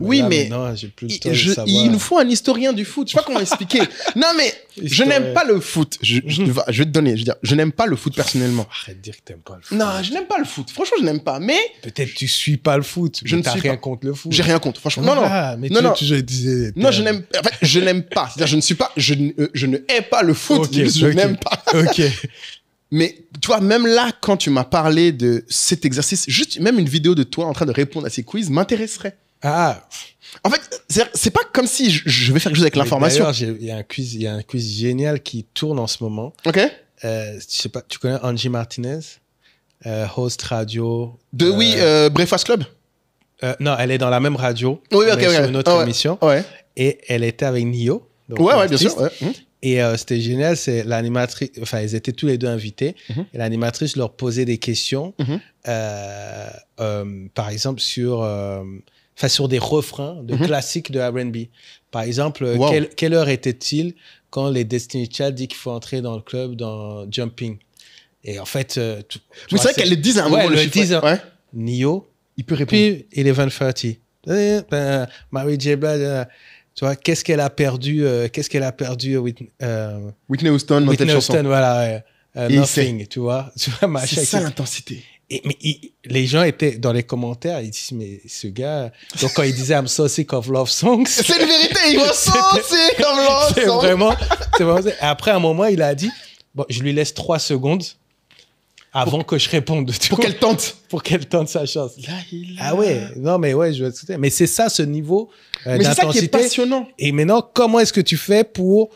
Oui, là, mais non, j'ai plus le temps de savoir. Il nous faut un historien du foot. Je sais pas comment expliquer. Non, mais je n'aime pas le foot. Je vais te donner. Je veux dire, je n'aime pas le foot personnellement. Arrête de dire que t'aimes pas le foot. Non, je n'aime pas le foot. Franchement, je n'aime pas. Mais peut-être tu suis pas le foot. Je ne suis rien contre le foot. J'ai rien contre. Franchement, non. Mais non. Je disais. Non, je n'aime. En fait, je n'aime pas. C'est-à-dire, je ne suis pas. Je ne hais pas le foot. Je n'aime pas. Ok. Mais tu vois, même là, quand tu m'as parlé de cet exercice, juste même une vidéo de toi en train de répondre à ces quiz m'intéresserait. En fait, c'est pas comme si je vais faire quelque chose avec l'information. D'ailleurs, il y a un quiz génial qui tourne en ce moment. Ok. Je sais pas, tu connais Angie Martinez, host radio. Breakfast Club. Non, elle est dans la même radio. Oui, ok. Sur une autre émission. Ouais. Et elle était avec Nio. Ouais, bien sûr. Ouais. Et c'était génial, c'est l'animatrice, enfin, ils étaient tous les deux invités, et l'animatrice leur posait des questions, par exemple, sur enfin sur des refrains de classiques de R&B. Par exemple, Wow. quelle heure était-il quand les Destiny Child dit qu'il faut entrer dans le club dans Jumping? Et en fait, Mais c'est vrai qu'elle le disent à un moment. Ouais, le le chiffre. disent. Ouais. Nio, Il peut répondre. puis 11:30. Mary J. Blige, tu vois, qu'est-ce qu'elle a perdu Whitney Houston dans Whitney telle chanson. Houston, voilà, Et Nothing, tu vois, machin, C'est ça etc. l'intensité. Les gens étaient dans les commentaires, ils disent, mais ce gars, donc quand il disait I'm so sick of love songs, C'est une vérité, il va saucer comme l'autre. c'est vraiment ça. Et après, à un moment, il a dit, bon, je lui laisse 3 secondes avant que je réponde. Pour qu'elle tente. Pour qu'elle tente sa chance. Là, Ah ouais, non, mais ouais, je vais te dire. Mais c'est ça, ce niveau Mais c'est ça qui est d'intensité. passionnant. Et maintenant, comment est-ce que tu fais pour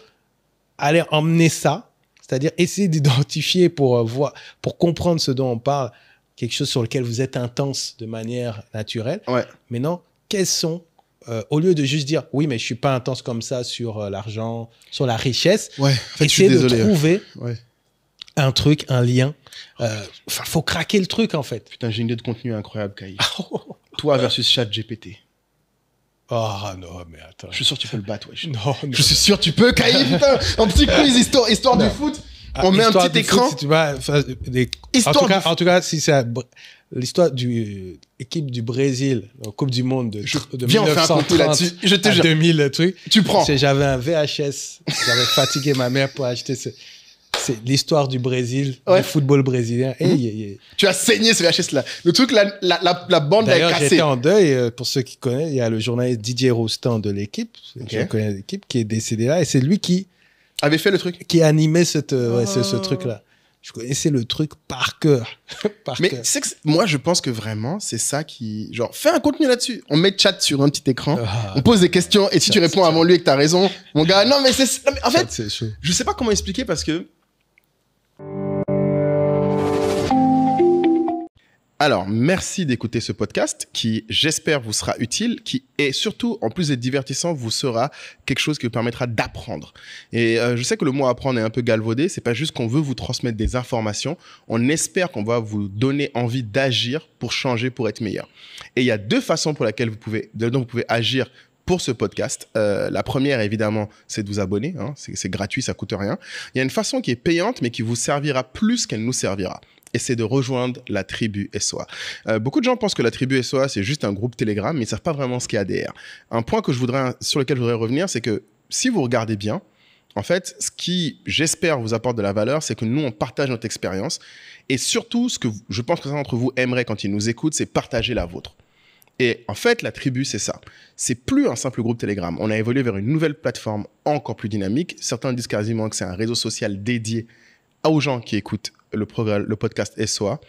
aller emmener ça? C'est-à-dire essayer d'identifier pour voir, pour comprendre ce dont on parle, quelque chose sur lequel vous êtes intense de manière naturelle. Ouais. Maintenant, quels sont, au lieu de juste dire, oui, mais je suis pas intense comme ça sur l'argent, sur la richesse, Ouais, en fait, je suis essayer de désolé. trouver Ouais. un truc, un lien. Faut craquer le truc, en fait. Putain, j'ai une idée de contenu incroyable, Kai. Toi versus ChatGPT. Oh non, mais attends. Je suis sûr que tu peux le battre, wesh. Non, Je suis sûr que tu peux, Kai, putain. Un petit quiz histoire du foot. On met un Histoire petit du écran. foot, si tu vas, Histoire en tout cas, si c'est l'histoire du équipe du Brésil, la Coupe du Monde de Viens, on fait un 1930 concours là-dessus. Je te à jure. 2000 le truc. Tu prends. J'avais un VHS. J'avais fatigué ma mère pour acheter c'est l'histoire du Brésil, Ouais. du football brésilien. Tu as saigné ce VHS là. Le truc, la bande est D'ailleurs, cassée. j'étais en deuil. Pour ceux qui connaissent, il y a le journaliste Didier Rostand de l'équipe, Ok. je connais l'équipe, qui est décédé là. Et c'est lui qui Avait fait le truc. animait ce truc-là. Je connaissais le truc par cœur. Mais c'est que moi, je pense que vraiment, c'est ça qui. Genre, fais un contenu là-dessus. On met chat sur un petit écran. Ah. On pose des questions. Et si tu réponds avant lui et que t'as raison, mon gars, non, mais c'est. non, mais en fait, c'est chaud. je sais pas comment expliquer parce que. Alors, merci d'écouter ce podcast qui, j'espère, vous sera utile, qui est surtout, en plus d'être divertissant, vous sera quelque chose qui vous permettra d'apprendre. Et je sais que le mot apprendre est un peu galvaudé, c'est pas juste qu'on veut vous transmettre des informations, on espère qu'on va vous donner envie d'agir pour changer, pour être meilleur. Et il y a 2 façons pour lesquelles dont vous pouvez agir pour ce podcast. La première, évidemment, c'est de vous abonner, hein, c'est gratuit, ça coûte rien. Il y a une façon qui est payante, mais qui vous servira plus qu'elle nous servira. Et c'est de rejoindre la tribu SOA. Beaucoup de gens pensent que la tribu SOA, c'est juste un groupe Telegram, mais ils ne savent pas vraiment ce qu'il y a derrière. Un point sur lequel je voudrais revenir, c'est que si vous regardez bien, en fait, ce qui, j'espère, vous apporte de la valeur, c'est que nous, on partage notre expérience. Et surtout, ce que je pense que certains d'entre vous aimeraient quand ils nous écoutent, c'est partager la vôtre. Et en fait, la tribu, c'est ça. C'est plus un simple groupe Telegram. On a évolué vers une nouvelle plateforme encore plus dynamique. Certains disent quasiment que c'est un réseau social dédié aux gens qui écoutent le podcast SOA.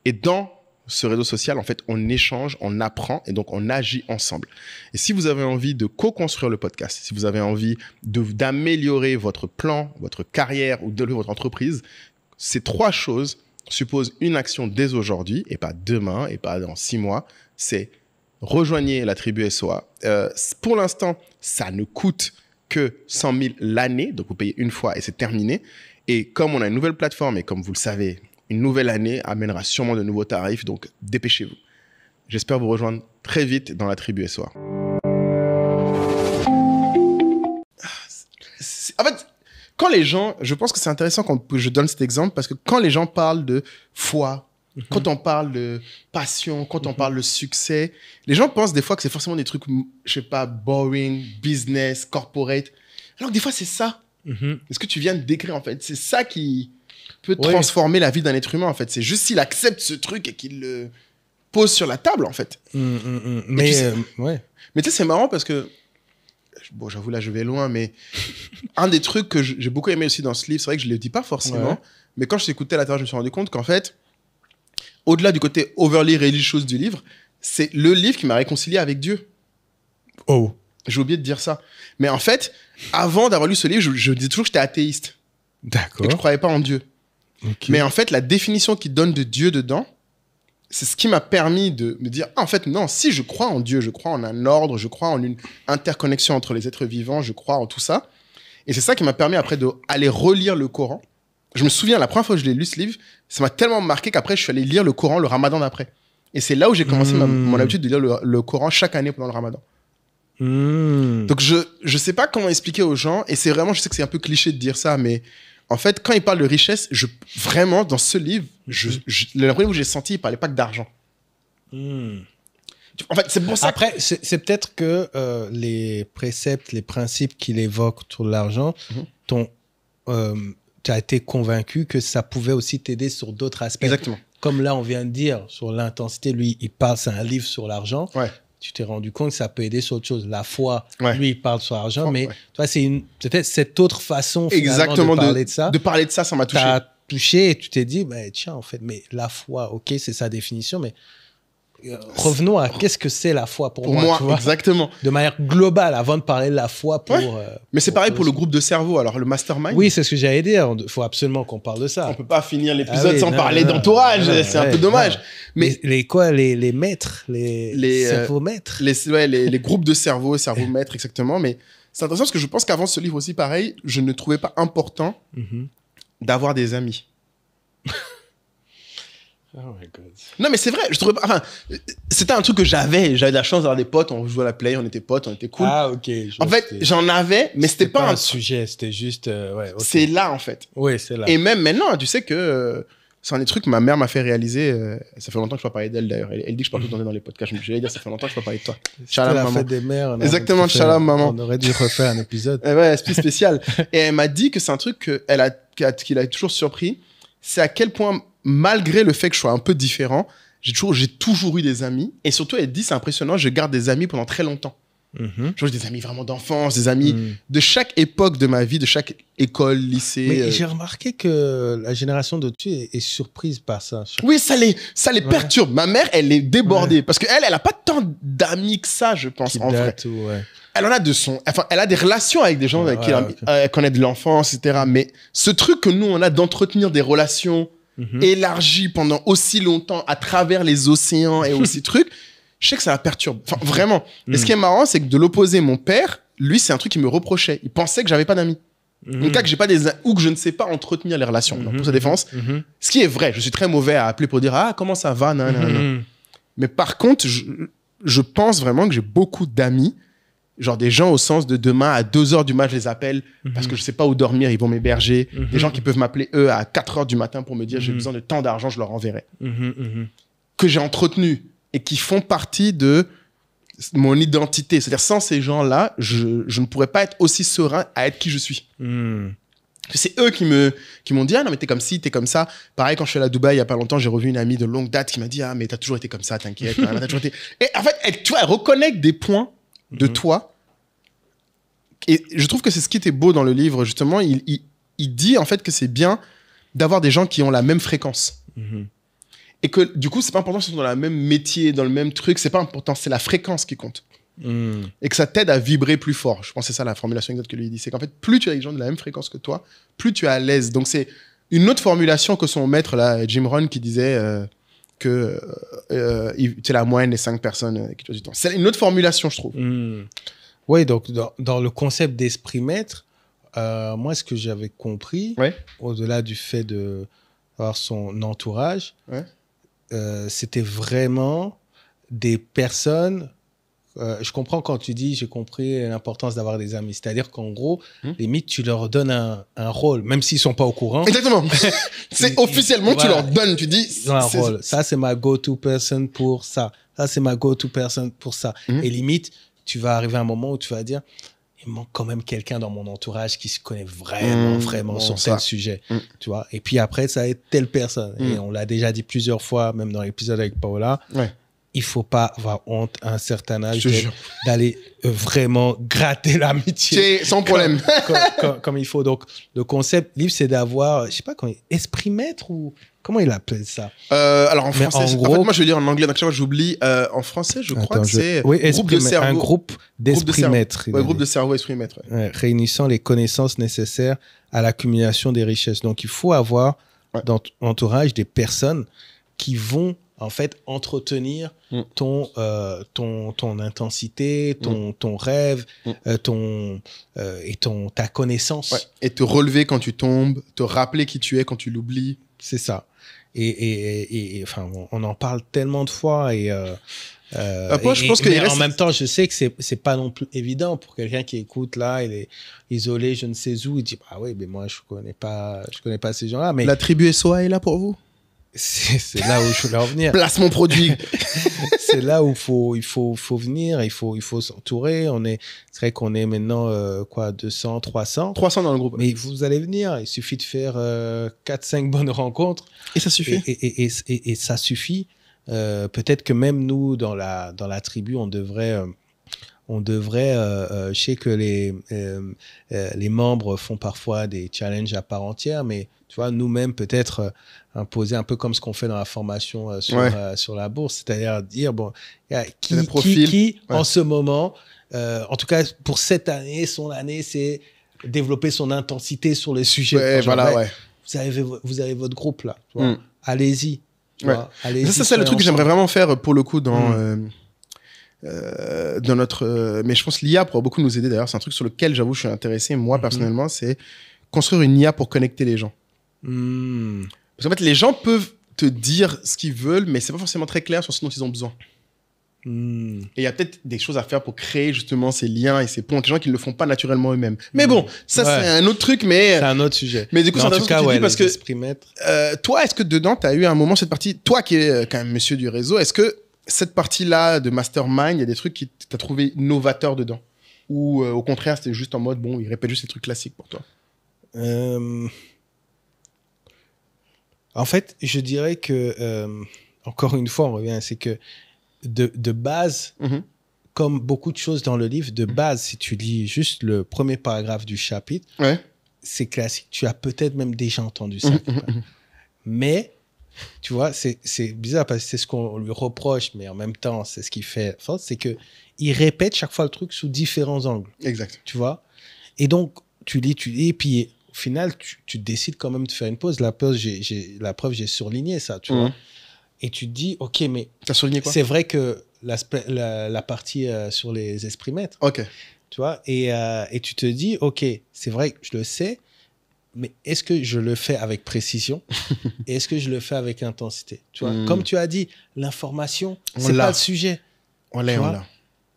Et dans ce réseau social, en fait, on échange, on apprend et donc on agit ensemble. Et si vous avez envie de co-construire le podcast, si vous avez envie d'améliorer votre plan, votre carrière ou de votre entreprise, ces 3 choses supposent une action dès aujourd'hui et pas demain et pas dans 6 mois. C'est rejoignez la tribu SOA. Pour l'instant, ça ne coûte que 100 000 l'année, donc vous payez une fois et c'est terminé. Et comme on a une nouvelle plateforme et comme vous le savez, une nouvelle année amènera sûrement de nouveaux tarifs, donc dépêchez-vous. J'espère vous rejoindre très vite dans la tribu SOA. En fait, quand les gens, je pense que c'est intéressant que je donne cet exemple parce que quand les gens parlent de foi, quand on parle de passion, quand on parle de succès, les gens pensent des fois que c'est forcément des trucs, je sais pas, boring, business, corporate. Alors que des fois, c'est ça. Ce que tu viens de décrire, en fait, c'est ça qui peut transformer la vie d'un être humain, en fait. C'est juste s'il accepte ce truc et qu'il le pose sur la table, en fait. Mais ouais. Mais tu sais, c'est marrant parce que, bon, j'avoue, là, je vais loin, mais un des trucs que j'ai beaucoup aimé aussi dans ce livre, c'est vrai que je ne le dis pas forcément, mais quand je t'écoutais à l'intérieur, je me suis rendu compte qu'en fait, au-delà du côté overly religious du livre, c'est le livre qui m'a réconcilié avec Dieu. Oh. J'ai oublié de dire ça. Mais en fait, avant d'avoir lu ce livre, je disais toujours que j'étais athéiste. D'accord. Et que je croyais pas en Dieu. Okay. Mais en fait, la définition qu'il donne de Dieu dedans, c'est ce qui m'a permis de me dire, en fait, non, si je crois en Dieu, je crois en un ordre, je crois en une interconnexion entre les êtres vivants, je crois en tout ça. Et c'est ça qui m'a permis après d'aller relire le Coran. Je me souviens, la première fois que je l'ai lu ce livre, ça m'a tellement marqué qu'après, je suis allé lire le Coran le Ramadan d'après. Et c'est là où j'ai commencé mon habitude de lire le Coran chaque année pendant le Ramadan. Donc, je sais pas comment expliquer aux gens, et c'est vraiment, je sais que c'est un peu cliché de dire ça, mais en fait, quand il parle de richesse, vraiment, dans ce livre, le premier où j'ai senti, il parlait pas que d'argent. En fait, c'est pour ça. Après, c'est peut-être que les préceptes, les principes qu'il évoque sur l'argent, tu as été convaincu que ça pouvait aussi t'aider sur d'autres aspects. Exactement. Comme là, on vient de dire, sur l'intensité, lui, il parle, c'est un livre sur l'argent. Ouais. Tu t'es rendu compte que ça peut aider sur autre chose. La foi, Ouais. lui, il parle sur l'argent, mais tu vois, c'est peut-être cette autre façon finalement, de parler de ça. De parler de ça, ça m'a touché. T'as touché et tu t'es dit, bah, tiens, en fait, mais la foi, ok, c'est sa définition, mais revenons à qu'est-ce que c'est la foi pour moi, tu vois, exactement. de manière globale, avant de parler de la foi pour... mais c'est pareil pour le groupe de cerveau, alors le mastermind. Oui, c'est ce que j'allais dire. Il faut absolument qu'on parle de ça. On peut pas finir l'épisode sans parler d'entourage, c'est un peu dommage. Mais les maîtres, les cerveaux maîtres. Les groupes de cerveau maîtres, exactement. Mais c'est intéressant parce que je pense qu'avant ce livre aussi, pareil, je ne trouvais pas important d'avoir des amis. Oh my God. Non, mais c'est vrai, je trouvais pas. Enfin, c'était un truc que j'avais de la chance d'avoir des potes, on jouait à la play, on était potes, on était cool. Ah, ok. En fait, j'en avais, mais c'était pas un sujet, c'était juste. Ouais, okay. C'est là, en fait. Oui, c'est là. Et même maintenant, tu sais que c'est un des trucs que ma mère m'a fait réaliser. Ça fait longtemps que je ne peux pas parler d'elle d'ailleurs. Elle dit que je parle tout le temps dans les podcasts. Je vais dire, ça fait longtemps que je ne peux pas parler de toi. Shalom, la fête des mères. Exactement, shalom, maman. On aurait dû refaire un épisode. Ouais, spécial. Et elle m'a dit que c'est un truc qui l'a toujours surpris. C'est à quel point, malgré le fait que je sois un peu différent, j'ai toujours eu des amis. Et surtout, elle dit, c'est impressionnant, je garde des amis pendant très longtemps. J'ai des amis vraiment d'enfance, des amis de chaque époque de ma vie, de chaque école, lycée. Mais j'ai remarqué que la génération d'au-dessus est surprise par ça. Oui, ça les perturbe. Ma mère, elle est débordée parce qu'elle, elle a pas tant d'amis que ça, je pense, en vrai. Elle en a elle a des relations avec des gens avec qui elle connaît de l'enfance, etc. Mais ce truc que nous, on a d'entretenir des relations élargies pendant aussi longtemps à travers les océans et aussi trucs, je sais que ça la perturbe. Enfin, vraiment. Et ce qui est marrant, c'est que de l'opposé, mon père, lui, c'est un truc qu'il me reprochait. Il pensait que j'avais pas d'amis. En cas que j'ai pas ou que je ne sais pas entretenir les relations. Donc, pour sa défense, ce qui est vrai, je suis très mauvais à appeler pour dire ah comment ça va, non. Mais par contre, je pense vraiment que j'ai beaucoup d'amis, genre des gens au sens de demain à 2h du mat, je les appelle parce que je sais pas où dormir, ils vont m'héberger. Des gens qui peuvent m'appeler eux à 4h du matin pour me dire j'ai besoin de tant d'argent, je leur enverrai. Que j'ai entretenu et qui font partie de mon identité. C'est-à-dire, sans ces gens-là, je ne pourrais pas être aussi serein à être qui je suis. C'est eux qui m'ont dit « Ah non, mais t'es comme ci, t'es comme ça. » Pareil, quand je suis allé à Dubaï, il y a pas longtemps, j'ai revu une amie de longue date qui m'a dit « Ah, mais t'as toujours été comme ça, t'inquiète. » T'as toujours été... Et en fait, tu vois, elle reconnecte des points de toi. Et je trouve que c'est ce qui était beau dans le livre, justement. Il dit, en fait, que c'est bien d'avoir des gens qui ont la même fréquence. Et que du coup, c'est pas important qu'ils sont dans le même métier, dans le même truc, c'est pas important, c'est la fréquence qui compte. Et que ça t'aide à vibrer plus fort. Je pense que c'est ça la formulation exacte que lui dit. C'est qu'en fait, plus tu as des gens de la même fréquence que toi, plus tu es à l'aise. Donc c'est une autre formulation que son maître, là, Jim Rohn, qui disait que tu es la moyenne des 5 personnes qui tu as du temps. C'est une autre formulation, je trouve. Oui, donc dans le concept d'esprit maître, moi, ce que j'avais compris, au-delà du fait d'avoir son entourage, c'était vraiment des personnes. Je comprends quand tu dis j'ai compris l'importance d'avoir des amis. C'est-à-dire qu'en gros, limite, tu leur donnes un rôle, même s'ils ne sont pas au courant. Exactement. C'est officiellement, tu leur donnes, tu dis. Ils ont un rôle. Ça, c'est ma go-to person pour ça. Ça, c'est ma go-to person pour ça. Et limite, tu vas arriver à un moment où tu vas dire il manque quand même quelqu'un dans mon entourage qui se connaît vraiment sur tel sujet. Tu vois. Et puis après, ça va être telle personne. Et on l'a déjà dit plusieurs fois, même dans l'épisode avec Paola. Il ne faut pas avoir honte à un certain âge d'aller vraiment gratter l'amitié. Sans problème. Comme il faut. Donc, le concept livre, c'est d'avoir, je ne sais pas, esprit maître ou comment il appelle ça. Alors, en français, en fait, moi, je vais dire en anglais, donc chaque fois, j'oublie. En français, je crois que c'est groupe de cerveau. Un groupe d'esprit maître. Groupe de cerveau, esprit maître. Réunissant les connaissances nécessaires à l'accumulation des richesses. Donc, il faut avoir dans ton entourage des personnes qui vont en fait, entretenir ton intensité, ton rêve, ta connaissance. Et te relever quand tu tombes, te rappeler qui tu es quand tu l'oublies. C'est ça. Enfin, on en parle tellement de fois je pense que mais en même temps, je sais que c'est pas non plus évident pour quelqu'un qui écoute là, il est isolé, je ne sais où, il dit ah oui, mais moi je connais pas ces gens-là. Mais la tribu SOA est là pour vous. C'est là où je voulais en venir. Place mon produit. C'est là où il faut venir, il faut s'entourer. C'est vrai qu'on est maintenant 200, 300. 300 dans le groupe. Mais vous allez venir, il suffit de faire 4-5 bonnes rencontres. Et ça suffit. Et ça suffit. Peut-être que même nous, dans la tribu, on devrait, je sais que les membres font parfois des challenges à part entière, mais tu vois, nous-mêmes, peut-être imposer un peu comme ce qu'on fait dans la formation sur la bourse, c'est-à-dire dire, bon, qui en ce moment, en tout cas pour cette année, son année, c'est développer son intensité sur les sujets. Vous avez votre groupe là, tu vois, allez-y. Ça, c'est le truc que j'aimerais vraiment faire pour le coup dans notre... mais je pense que l'IA pourra beaucoup nous aider d'ailleurs. C'est un truc sur lequel j'avoue je suis intéressé, moi personnellement, c'est construire une IA pour connecter les gens. Parce qu'en fait, les gens peuvent te dire ce qu'ils veulent, mais c'est pas forcément très clair sur ce dont ils ont besoin. Et il y a peut-être des choses à faire pour créer justement ces liens et ces ponts avec les gens qui ne le font pas naturellement eux-mêmes. Mais bon, ça c'est un autre truc, mais... C'est un autre sujet. Mais du coup, c'est intéressant ce que tu dis parce que toi, est-ce que dedans, tu as eu un moment, cette partie, toi qui es quand même monsieur du réseau, est-ce que cette partie-là de mastermind, il y a des trucs qui t'as trouvé novateurs dedans? Ou au contraire, c'était juste en mode, bon, il répète juste les trucs classiques pour toi? En fait, je dirais que, encore une fois, on revient, c'est que de base, comme beaucoup de choses dans le livre, de base, si tu lis juste le premier paragraphe du chapitre, c'est classique. Tu as peut-être même déjà entendu ça. Mais, tu vois, c'est bizarre parce que c'est ce qu'on lui reproche, mais en même temps, c'est ce qui fait force, c'est qu'il répète chaque fois le truc sous différents angles. Exact. Tu vois? Et donc, tu lis, et puis au final, tu décides quand même de faire une pause. La preuve, j'ai surligné ça, tu vois. Et tu te dis, OK, mais t'as surligné quoi? C'est vrai que la partie sur les esprimètres, tu vois, et tu te dis, OK, c'est vrai que je le sais, mais est-ce que je le fais avec précision et est-ce que je le fais avec intensité, tu vois? Comme tu as dit, l'information, c'est pas le sujet. On l'a.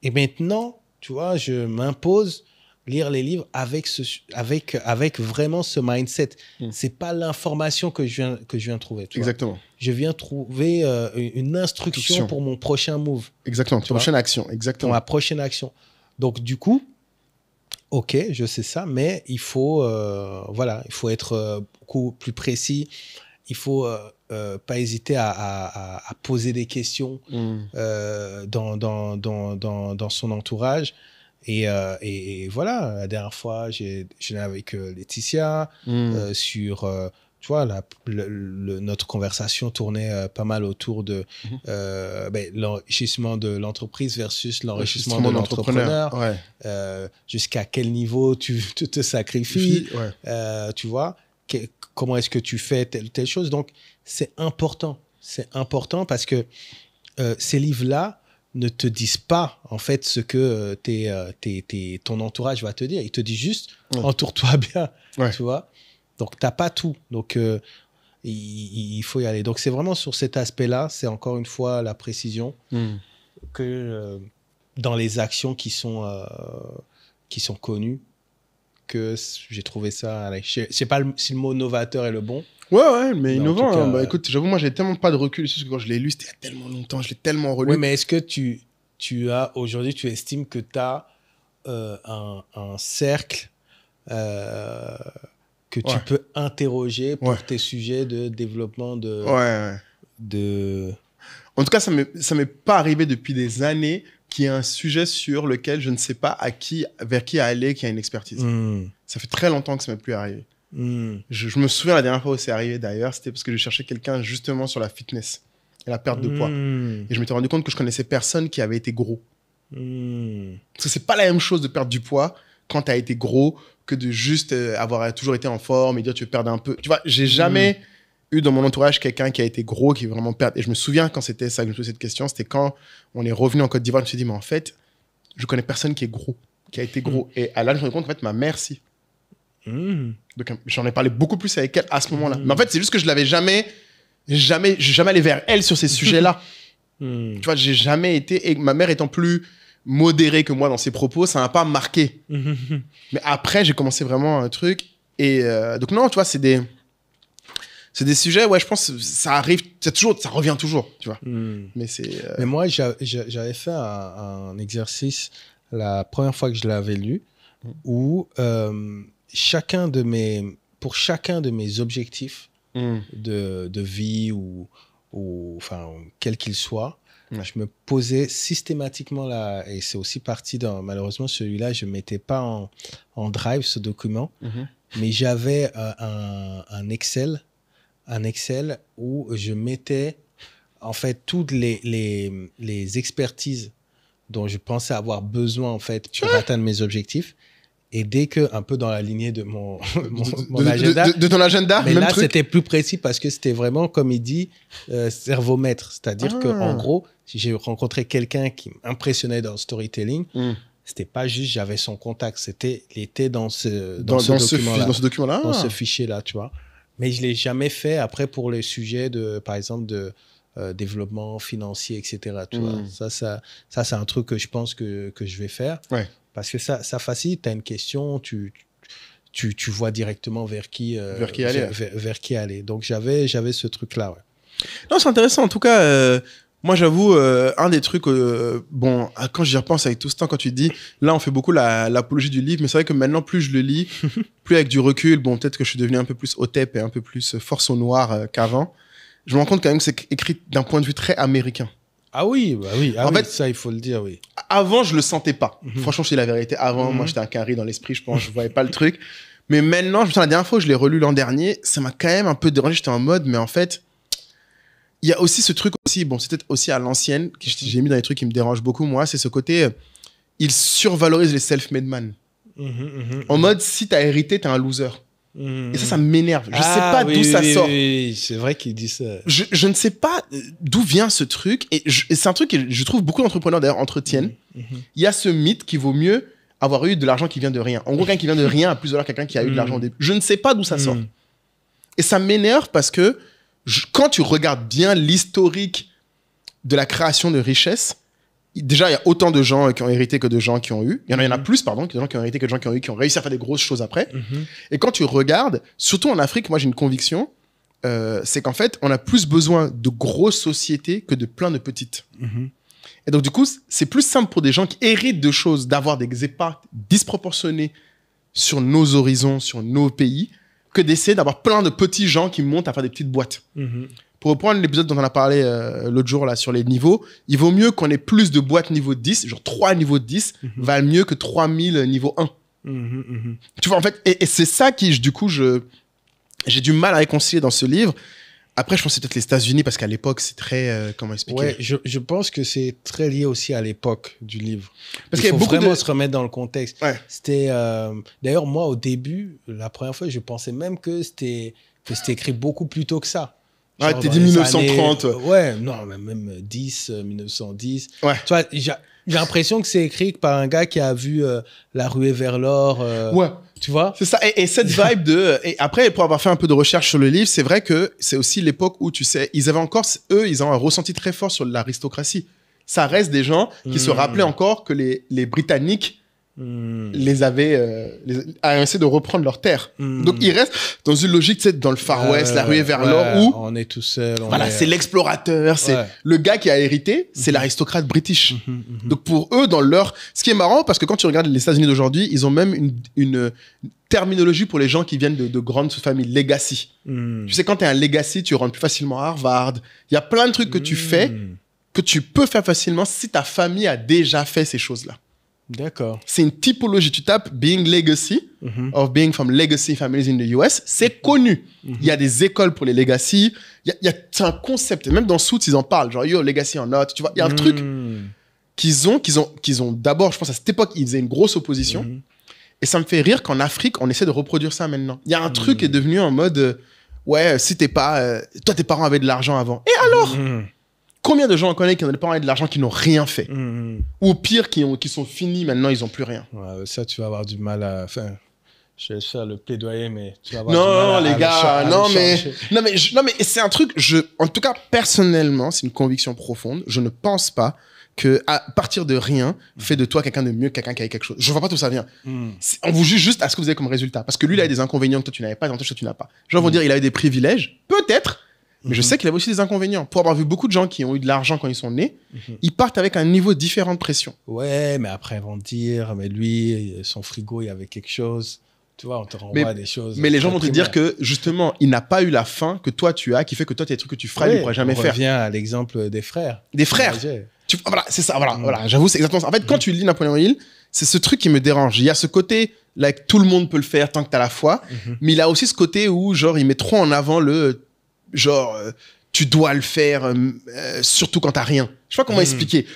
Et maintenant, tu vois, je m'impose lire les livres avec vraiment ce mindset. C'est pas l'information que je viens trouver. Exactement. Je viens trouver une instruction pour mon prochain move. Exactement. Prochaine action. Exactement. Pour ma prochaine action. Donc, du coup, OK, je sais ça, mais il faut, il faut être beaucoup plus précis. Il faut pas hésiter à poser des questions dans son entourage. Et voilà, la dernière fois, j'ai avec Laetitia sur... tu vois, notre conversation tournait pas mal autour de l'enrichissement de l'entreprise versus l'enrichissement de l'entrepreneur. Jusqu'à quel niveau tu te sacrifies, tu vois, comment est-ce que tu fais telle chose. Donc, c'est important. C'est important parce que ces livres-là ne te disent pas, en fait, ce que ton entourage va te dire. Il te dit juste, entoure-toi bien, tu vois. Donc, tu n'as pas tout. Donc, il faut y aller. Donc, c'est vraiment sur cet aspect-là, c'est encore une fois la précision que dans les actions qui sont connues, que j'ai trouvé ça... Je ne sais pas si le mot novateur est le bon. Ouais, mais innovant. Cas, bah, écoute, j'avoue, moi, j'ai tellement pas de recul. Parce que quand je l'ai lu, c'était il y a tellement longtemps. Je l'ai tellement relu. Oui, mais est-ce que tu as... Aujourd'hui, tu estimes que tu as un cercle... que tu peux interroger pour tes sujets de développement de... En tout cas, ça m'est pas arrivé depuis des années qu'il y ait un sujet sur lequel je ne sais pas vers qui aller, qui a une expertise. Ça fait très longtemps que ça m'est plus arrivé. Je me souviens la dernière fois où c'est arrivé d'ailleurs, c'était parce que je cherchais quelqu'un justement sur la fitness et la perte de poids. Et je m'étais rendu compte que je connaissais personne qui avait été gros. Parce que c'est pas la même chose de perdre du poids quand tu as été gros que de juste avoir toujours été en forme et dire tu veux perdre un peu. Tu vois, j'ai jamais eu dans mon entourage quelqu'un qui a été gros, qui vraiment perd. Et je me souviens quand c'était ça que je me posais cette question, c'était quand on est revenu en Côte d'Ivoire, je me suis dit, mais en fait, je connais personne qui est gros, qui a été gros. Et là, je me suis rendu compte qu'en fait, ma mère, si. Donc, j'en ai parlé beaucoup plus avec elle à ce moment-là. Mais en fait, c'est juste que je l'avais jamais jamais allé vers elle sur ces sujets-là. Tu vois, j'ai jamais été... Et ma mère étant plus modérée que moi dans ses propos, ça m'a pas marqué. Mais après, j'ai commencé vraiment un truc. Et donc non, tu vois, c'est des sujets, ouais, je pense que ça arrive, ça revient toujours, tu vois. Mais c'est... Mais moi, j'avais fait un exercice la première fois que je l'avais lu, où pour chacun de mes objectifs de vie ou enfin, quel qu'il soit, je me posais systématiquement là, et c'est aussi parti dans, malheureusement, celui-là, je ne mettais pas en drive ce document, mais j'avais un Excel où je mettais en fait toutes les expertises dont je pensais avoir besoin en fait pour atteindre mes objectifs. Et dès que, un peu dans la lignée de mon agenda. De ton agenda, mais même là, truc. c'était plus précis parce que c'était vraiment, comme il dit, cerveau-maître. C'est-à-dire qu'en gros, si j'ai rencontré quelqu'un qui m'impressionnait dans le storytelling, c'était pas juste j'avais son contact, il était dans ce document-là, dans ce fichier-là, tu vois. Mais je l'ai jamais fait après pour les sujets par exemple, de développement financier, etc. Tu vois. Ça, c'est un truc que je pense que je vais faire. Ouais. Parce que ça facilite. Tu as une question, tu vois directement vers qui aller. Donc, j'avais ce truc-là. Ouais. Non, c'est intéressant. En tout cas, moi, j'avoue, un des trucs, bon, quand j'y repense avec tout ce temps, quand tu te dis, là, on fait beaucoup l'apologie du livre, mais c'est vrai que maintenant, plus je le lis, plus avec du recul, bon, peut-être que je suis devenu un peu plus hotep et un peu plus force au noir qu'avant. Je me rends compte quand même que c'est écrit d'un point de vue très américain. Ah oui, bah oui. En fait, ça, il faut le dire, oui. Avant, je le sentais pas. Franchement, je dis la vérité. Avant, moi, j'étais un carré dans l'esprit, je pense, je voyais pas le truc. Mais maintenant, je me souviens, la dernière fois où je l'ai relu l'an dernier, ça m'a quand même un peu dérangé. J'étais en mode, mais en fait, il y a aussi ce truc aussi, bon, c'était aussi à l'ancienne, que j'ai mis dans les trucs qui me dérangent beaucoup, moi, c'est ce côté, il survalorise les self-made man. En mode, si t'as hérité, t'es un loser. Et ça m'énerve. Je sais pas d'où ça sort. Oui, c'est vrai qu'il dit ça. Je ne sais pas d'où vient ce truc. Et c'est un truc que je trouve beaucoup d'entrepreneurs d'ailleurs entretiennent. Il y a ce mythe qu'il vaut mieux avoir eu de l'argent qui vient de rien. En gros, quelqu'un qui vient de rien a plus de valeur que quelqu'un qui a eu de l'argent au début. Je ne sais pas d'où ça sort. Et ça m'énerve parce que quand tu regardes bien l'historique de la création de richesse, déjà, il y a autant de gens qui ont hérité que de gens qui ont eu. Il y en a plus, pardon, que de gens qui ont hérité que de gens qui ont eu, qui ont réussi à faire des grosses choses après. Et quand tu regardes, surtout en Afrique, moi j'ai une conviction, c'est qu'en fait, on a plus besoin de grosses sociétés que de plein de petites. Et donc, du coup, c'est plus simple pour des gens qui héritent de choses d'avoir des impacts disproportionnés sur nos horizons, sur nos pays, que d'essayer d'avoir plein de petits gens qui montent à faire des petites boîtes. Pour reprendre l'épisode dont on a parlé l'autre jour là, sur les niveaux, il vaut mieux qu'on ait plus de boîtes niveau 10, genre 3 niveaux de 10, valent mieux que 3000 niveau 1. Tu vois, en fait, et c'est ça qui, du coup, j'ai du mal à réconcilier dans ce livre. Après, je pense que c'est peut-être les États-Unis, parce qu'à l'époque, c'est très... comment expliquer ? Ouais, je pense que c'est très lié aussi à l'époque du livre. Parce qu'il faut vraiment se remettre dans le contexte. Ouais. C'était... D'ailleurs, moi, au début, la première fois, je pensais même que c'était écrit beaucoup plus tôt que ça. Ouais, t'es dit 1930. Ouais, non, même 1910. Ouais. Tu vois, j'ai l'impression que c'est écrit par un gars qui a vu La ruée vers l'or. Ouais. Tu vois ? C'est ça. Et cette vibe de... Et après, pour avoir fait un peu de recherche sur le livre, c'est vrai que c'est aussi l'époque où, tu sais, ils avaient encore... Eux, ils ont un ressenti très fort sur l'aristocratie. Ça reste des gens qui se rappelaient encore que les Britanniques les avaient essayé de reprendre leur terre. Donc, ils restent dans une logique, tu sais, dans le Far West, la ruée vers l'or, où... On est tout seul. Voilà, c'est l'explorateur, c'est le gars qui a hérité, c'est l'aristocrate british. Donc, pour eux, dans leur... Ce qui est marrant, parce que quand tu regardes les États-Unis d'aujourd'hui, ils ont même une terminologie pour les gens qui viennent de grandes familles, legacy. Tu sais, quand tu es un legacy, tu rentres plus facilement à Harvard. Il y a plein de trucs que tu fais, que tu peux faire facilement si ta famille a déjà fait ces choses-là. D'accord. C'est une typologie. Tu tapes being legacy, of being from legacy families in the US. C'est connu. Il y a des écoles pour les legacy. C'est un concept. Même dans Suits, ils en parlent. Genre, yo, legacy or not. Tu vois, il y a un truc qu'ils ont d'abord, je pense, à cette époque, ils faisaient une grosse opposition. Et ça me fait rire qu'en Afrique, on essaie de reproduire ça maintenant. Il y a un truc qui est devenu en mode, ouais, si t'es pas... toi, tes parents avaient de l'argent avant. Et alors combien de gens on connaît qui ont des parents et de l'argent qui n'ont rien fait Ou au pire, qui sont finis, maintenant, ils n'ont plus rien. Ouais, ça, tu vas avoir du mal à... Enfin, Je vais faire le plaidoyer, mais tu vas avoir du mal Non, à les le gars, à non, le mais, changer. non, mais c'est un truc, en tout cas, personnellement, c'est une conviction profonde. Je ne pense pas que, à partir de rien, fait de toi quelqu'un de mieux que quelqu'un qui a quelque chose. Je vois pas d'où ça vient. On vous juge juste à ce que vous avez comme résultat. Parce que lui, il a des inconvénients que toi, tu n'avais pas, et toi, tu n'as pas. Les gens vont dire, il avait des privilèges. Peut-être. Mais je sais qu'il avait aussi des inconvénients. Pour avoir vu beaucoup de gens qui ont eu de l'argent quand ils sont nés, ils partent avec un niveau différent de pression. Ouais, mais après, ils vont te dire, mais lui, son frigo, il y avait quelque chose. Tu vois, on te renvoie des choses. Mais les gens vont te dire primaires. que, justement, il n'a pas eu la faim que toi, tu as, qui fait que toi, tu as des trucs que tu feras, il ne pourra jamais on faire. revient à l'exemple des frères. Des frères. Voilà, c'est ça, voilà, j'avoue, c'est exactement ça. En fait, quand tu lis Napoléon Hill, c'est ce truc qui me dérange. Il y a ce côté, là, que tout le monde peut le faire tant que t'as la foi, mais il a aussi ce côté où, genre, il met trop en avant tu dois le faire, surtout quand t'as rien. Je sais pas comment expliquer.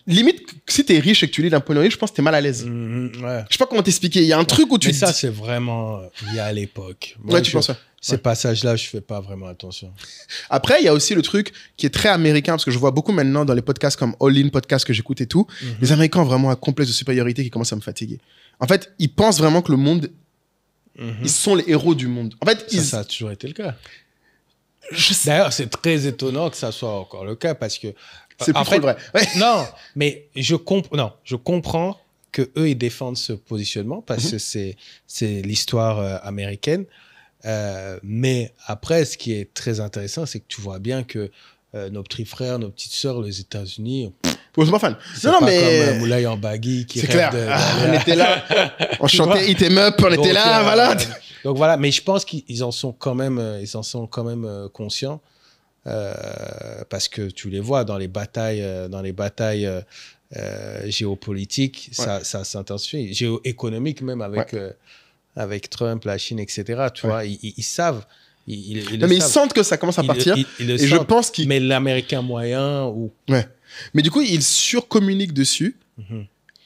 Limite, si t'es riche et que tu lis Napoléon Hill, je pense que t'es mal à l'aise. Ouais. Je sais pas comment t'expliquer. Il y a un truc où tu Mais te ça, dis- c'est vraiment lié à l'époque. Moi, Ouais, tu penses ça. Ces passages-là, je fais pas vraiment attention. Après, il y a aussi le truc qui est très américain, parce que je vois beaucoup maintenant dans les podcasts comme All In Podcast que j'écoute et tout, les Américains ont vraiment un complexe de supériorité qui commence à me fatiguer. En fait, ils pensent vraiment que le monde, ils sont les héros du monde. En fait, Ça a toujours été le cas. je sais, D'ailleurs, c'est très étonnant que ça soit encore le cas parce que. c'est plus en trop le vrai. Ouais. Non, mais je comprends que eux ils défendent ce positionnement parce que c'est l'histoire américaine. Mais après, ce qui est très intéressant, c'est que tu vois bien que nos petits frères, nos petites sœurs, les États-Unis, Je suis pas fan. c'est Non, pas mais comme Moulay en baggy qui c'est rêve clair. de- On était là, on Tu chantait vois. Hit 'em Up, on était là, voilà. Donc voilà, mais je pense qu'ils en sont quand même, conscients parce que tu les vois dans les batailles, géopolitiques, ça s'intensifie, géoéconomique même avec Trump, la Chine, etc. Tu vois, ils savent. Ils Non, le mais ils savent. sentent que ça commence à partir. Ils le Et je sentent. pense qu'ils. Mais l'Américain moyen ou Ouais. Mais du coup, ils surcommuniquent dessus.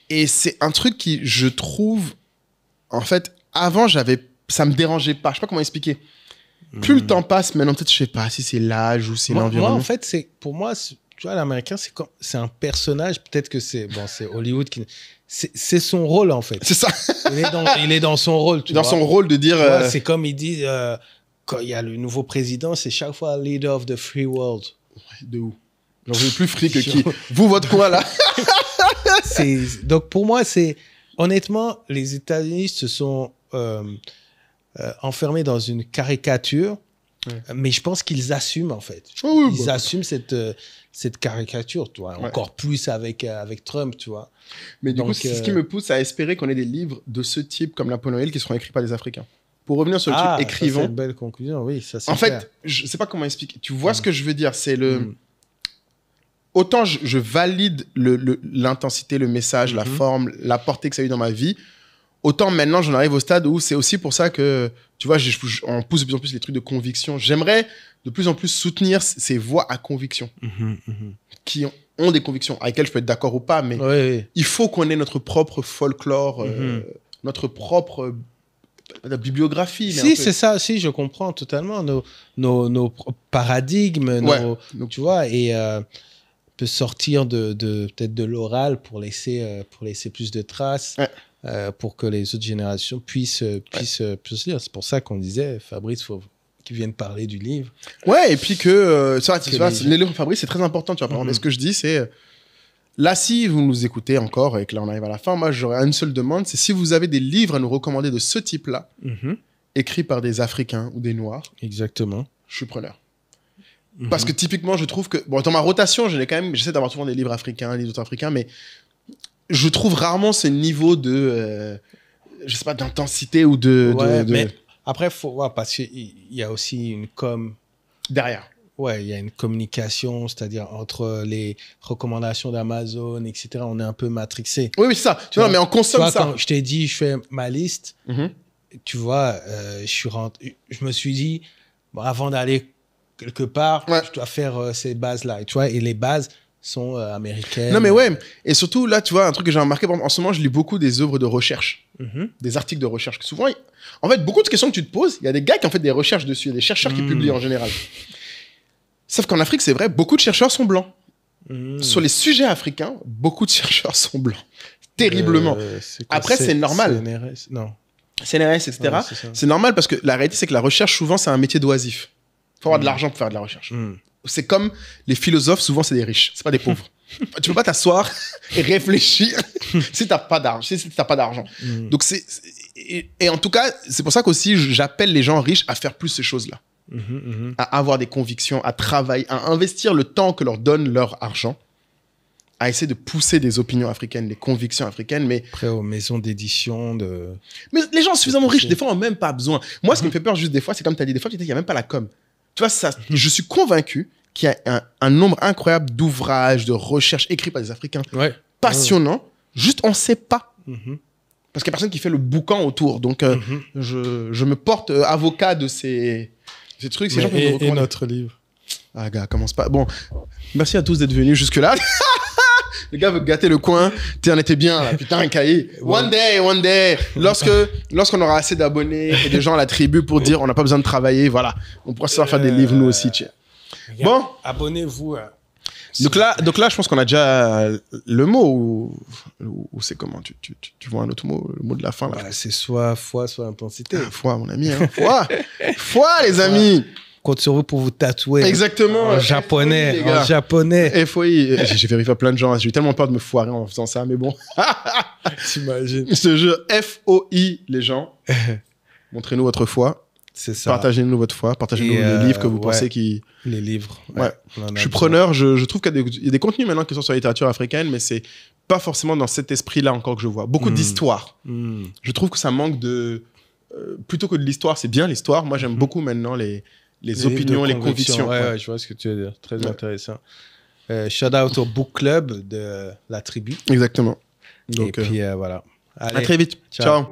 Et c'est un truc qui, je trouve, en fait, avant, ça me dérangeait pas. Je sais pas comment expliquer. Plus le temps passe, maintenant, peut-être, je sais pas si c'est l'âge ou c'est moi, l'environnement. en fait, pour moi, tu vois, l'Américain, c'est un personnage. Peut-être que c'est Hollywood qui. C'est son rôle, en fait. C'est ça. Il est dans son rôle. Tu Dans vois. son rôle de dire. Tu vois, c'est comme il dit quand il y a le nouveau président, c'est chaque fois leader of the free world. De où? J'en veux plus free que qui? Vous, votre coin, là. Donc pour moi, honnêtement, les États-Unis se sont enfermés dans une caricature, mais je pense qu'ils assument en fait. Ils assument cette caricature, tu vois. Encore plus avec Trump, tu vois. Mais du Donc, coup, c'est ce qui me pousse à espérer qu'on ait des livres de ce type comme Napoléon Hill qui seront écrits par des Africains. Pour revenir sur le truc ça, écrivant. c'est une belle conclusion, oui. Ça, c'est En clair. fait, je sais pas comment expliquer. Tu vois ce que je veux dire? C'est le. Autant je valide l'intensité, le message, la forme, la portée que ça a eu dans ma vie, autant maintenant j'en arrive au stade où c'est aussi pour ça que, tu vois, on pousse de plus en plus les trucs de conviction. J'aimerais de plus en plus soutenir ces voix à conviction qui ont des convictions avec lesquelles je peux être d'accord ou pas, mais il faut qu'on ait notre propre folklore, notre propre bibliographie. Si, c'est ça, si, je comprends totalement nos paradigmes, tu vois, et peut sortir peut-être de l'oral pour laisser plus de traces, pour que les autres générations puissent lire. C'est pour ça qu'on disait, Fabrice, faut qu'il vienne parler du livre. Ouais, et puis que, les livres de Fabrice, c'est très important, tu vois. Par exemple, ce que je dis, c'est, là, si vous nous écoutez encore, et que là, on arrive à la fin, moi, j'aurais une seule demande, c'est si vous avez des livres à nous recommander de ce type-là, écrits par des Africains ou des Noirs. Exactement. Je suis preneur. Parce que typiquement, je trouve que... Bon, dans ma rotation, j'essaie d'avoir souvent des livres africains, des autres africains, mais je trouve rarement ce niveau de... je sais pas, d'intensité ou de... Mais après, il faut voir, parce qu'il y a aussi une derrière. Ouais, il y a une communication, c'est-à-dire entre les recommandations d'Amazon, etc. On est un peu matrixé. Oui, c'est ça. Tu vois, mais on consomme ça. Quand je t'ai dit, je fais ma liste, tu vois, je me suis dit, bon, avant d'aller quelque part, je dois faire ces bases-là. Et tu vois, et les bases sont américaines. Non, mais ouais. Et surtout, là, tu vois, un truc que j'ai remarqué, en ce moment, je lis beaucoup des œuvres de recherche, des articles de recherche. Souvent, en fait, beaucoup de questions que tu te poses, il y a des gars qui ont fait des recherches dessus, il y a des chercheurs qui publient en général. Sauf qu'en Afrique, c'est vrai, beaucoup de chercheurs sont blancs. Sur les sujets africains, beaucoup de chercheurs sont blancs. Terriblement. Après, c'est normal. CNRS, non. CNRS, etc. Ouais, c'est normal parce que la réalité, c'est que la recherche, souvent, c'est un métier d'oisif. Il faut avoir de l'argent pour faire de la recherche. C'est comme les philosophes, souvent, c'est des riches, c'est pas des pauvres. Tu peux pas t'asseoir et réfléchir si t'as pas d'argent. Donc, et en tout cas, c'est pour ça qu'aussi, j'appelle les gens riches à faire plus ces choses-là. À avoir des convictions, à travailler, à investir le temps que leur donne leur argent, à essayer de pousser des opinions africaines, des convictions africaines, mais... Après, aux maisons d'édition, Mais les gens suffisamment riches, des fois, n'ont même pas besoin. Moi, ce qui me fait peur juste des fois, c'est comme tu as dit, des fois, il n'y a même pas la com. Tu vois, je suis convaincu qu'il y a un nombre incroyable d'ouvrages, de recherches écrits par des Africains passionnants, juste on ne sait pas. Parce qu'il n'y a personne qui fait le boucan autour. Donc, je me porte avocat de ces trucs. Ces gens qui et notre livre. Ah, gars, commence pas. Bon, merci à tous d'être venus jusque-là. Le gars veut gâter le coin. On était bien, là. Putain, un cahier. One day. Lorsqu'on aura assez d'abonnés et de gens à la tribu pour dire on n'a pas besoin de travailler, voilà. On pourra se faire des livres, nous aussi, tiens. Bon. Abonnez-vous. Donc là, je pense qu'on a déjà le mot ou c'est comment tu vois un autre mot, le mot de la fin là. C'est soit foi, soit intensité. Foi, mon ami. Hein. Foi, les amis. Compte sur vous pour vous tatouer. Exactement. En japonais. En japonais. FOI. J'ai vérifié plein de gens. J'ai eu tellement peur de me foirer en faisant ça, mais bon. T'imagines. Je te jure, FOI, les gens. Montrez-nous votre foi. C'est ça. Partagez-nous votre foi. Partagez-nous les livres que vous pensez qui... Les livres. Ouais. Je suis preneur. Je trouve qu'il y a des contenus maintenant qui sont sur la littérature africaine, mais c'est pas forcément dans cet esprit-là encore que je vois. Beaucoup d'histoire. Je trouve que ça manque de... plutôt que de l'histoire, c'est bien l'histoire. Moi, j'aime beaucoup maintenant les opinions, les convictions. Ouais, je vois ce que tu veux dire. Très intéressant. Shout out au book club de la tribu. Exactement. Donc, et puis voilà. Allez, à très vite. Ciao.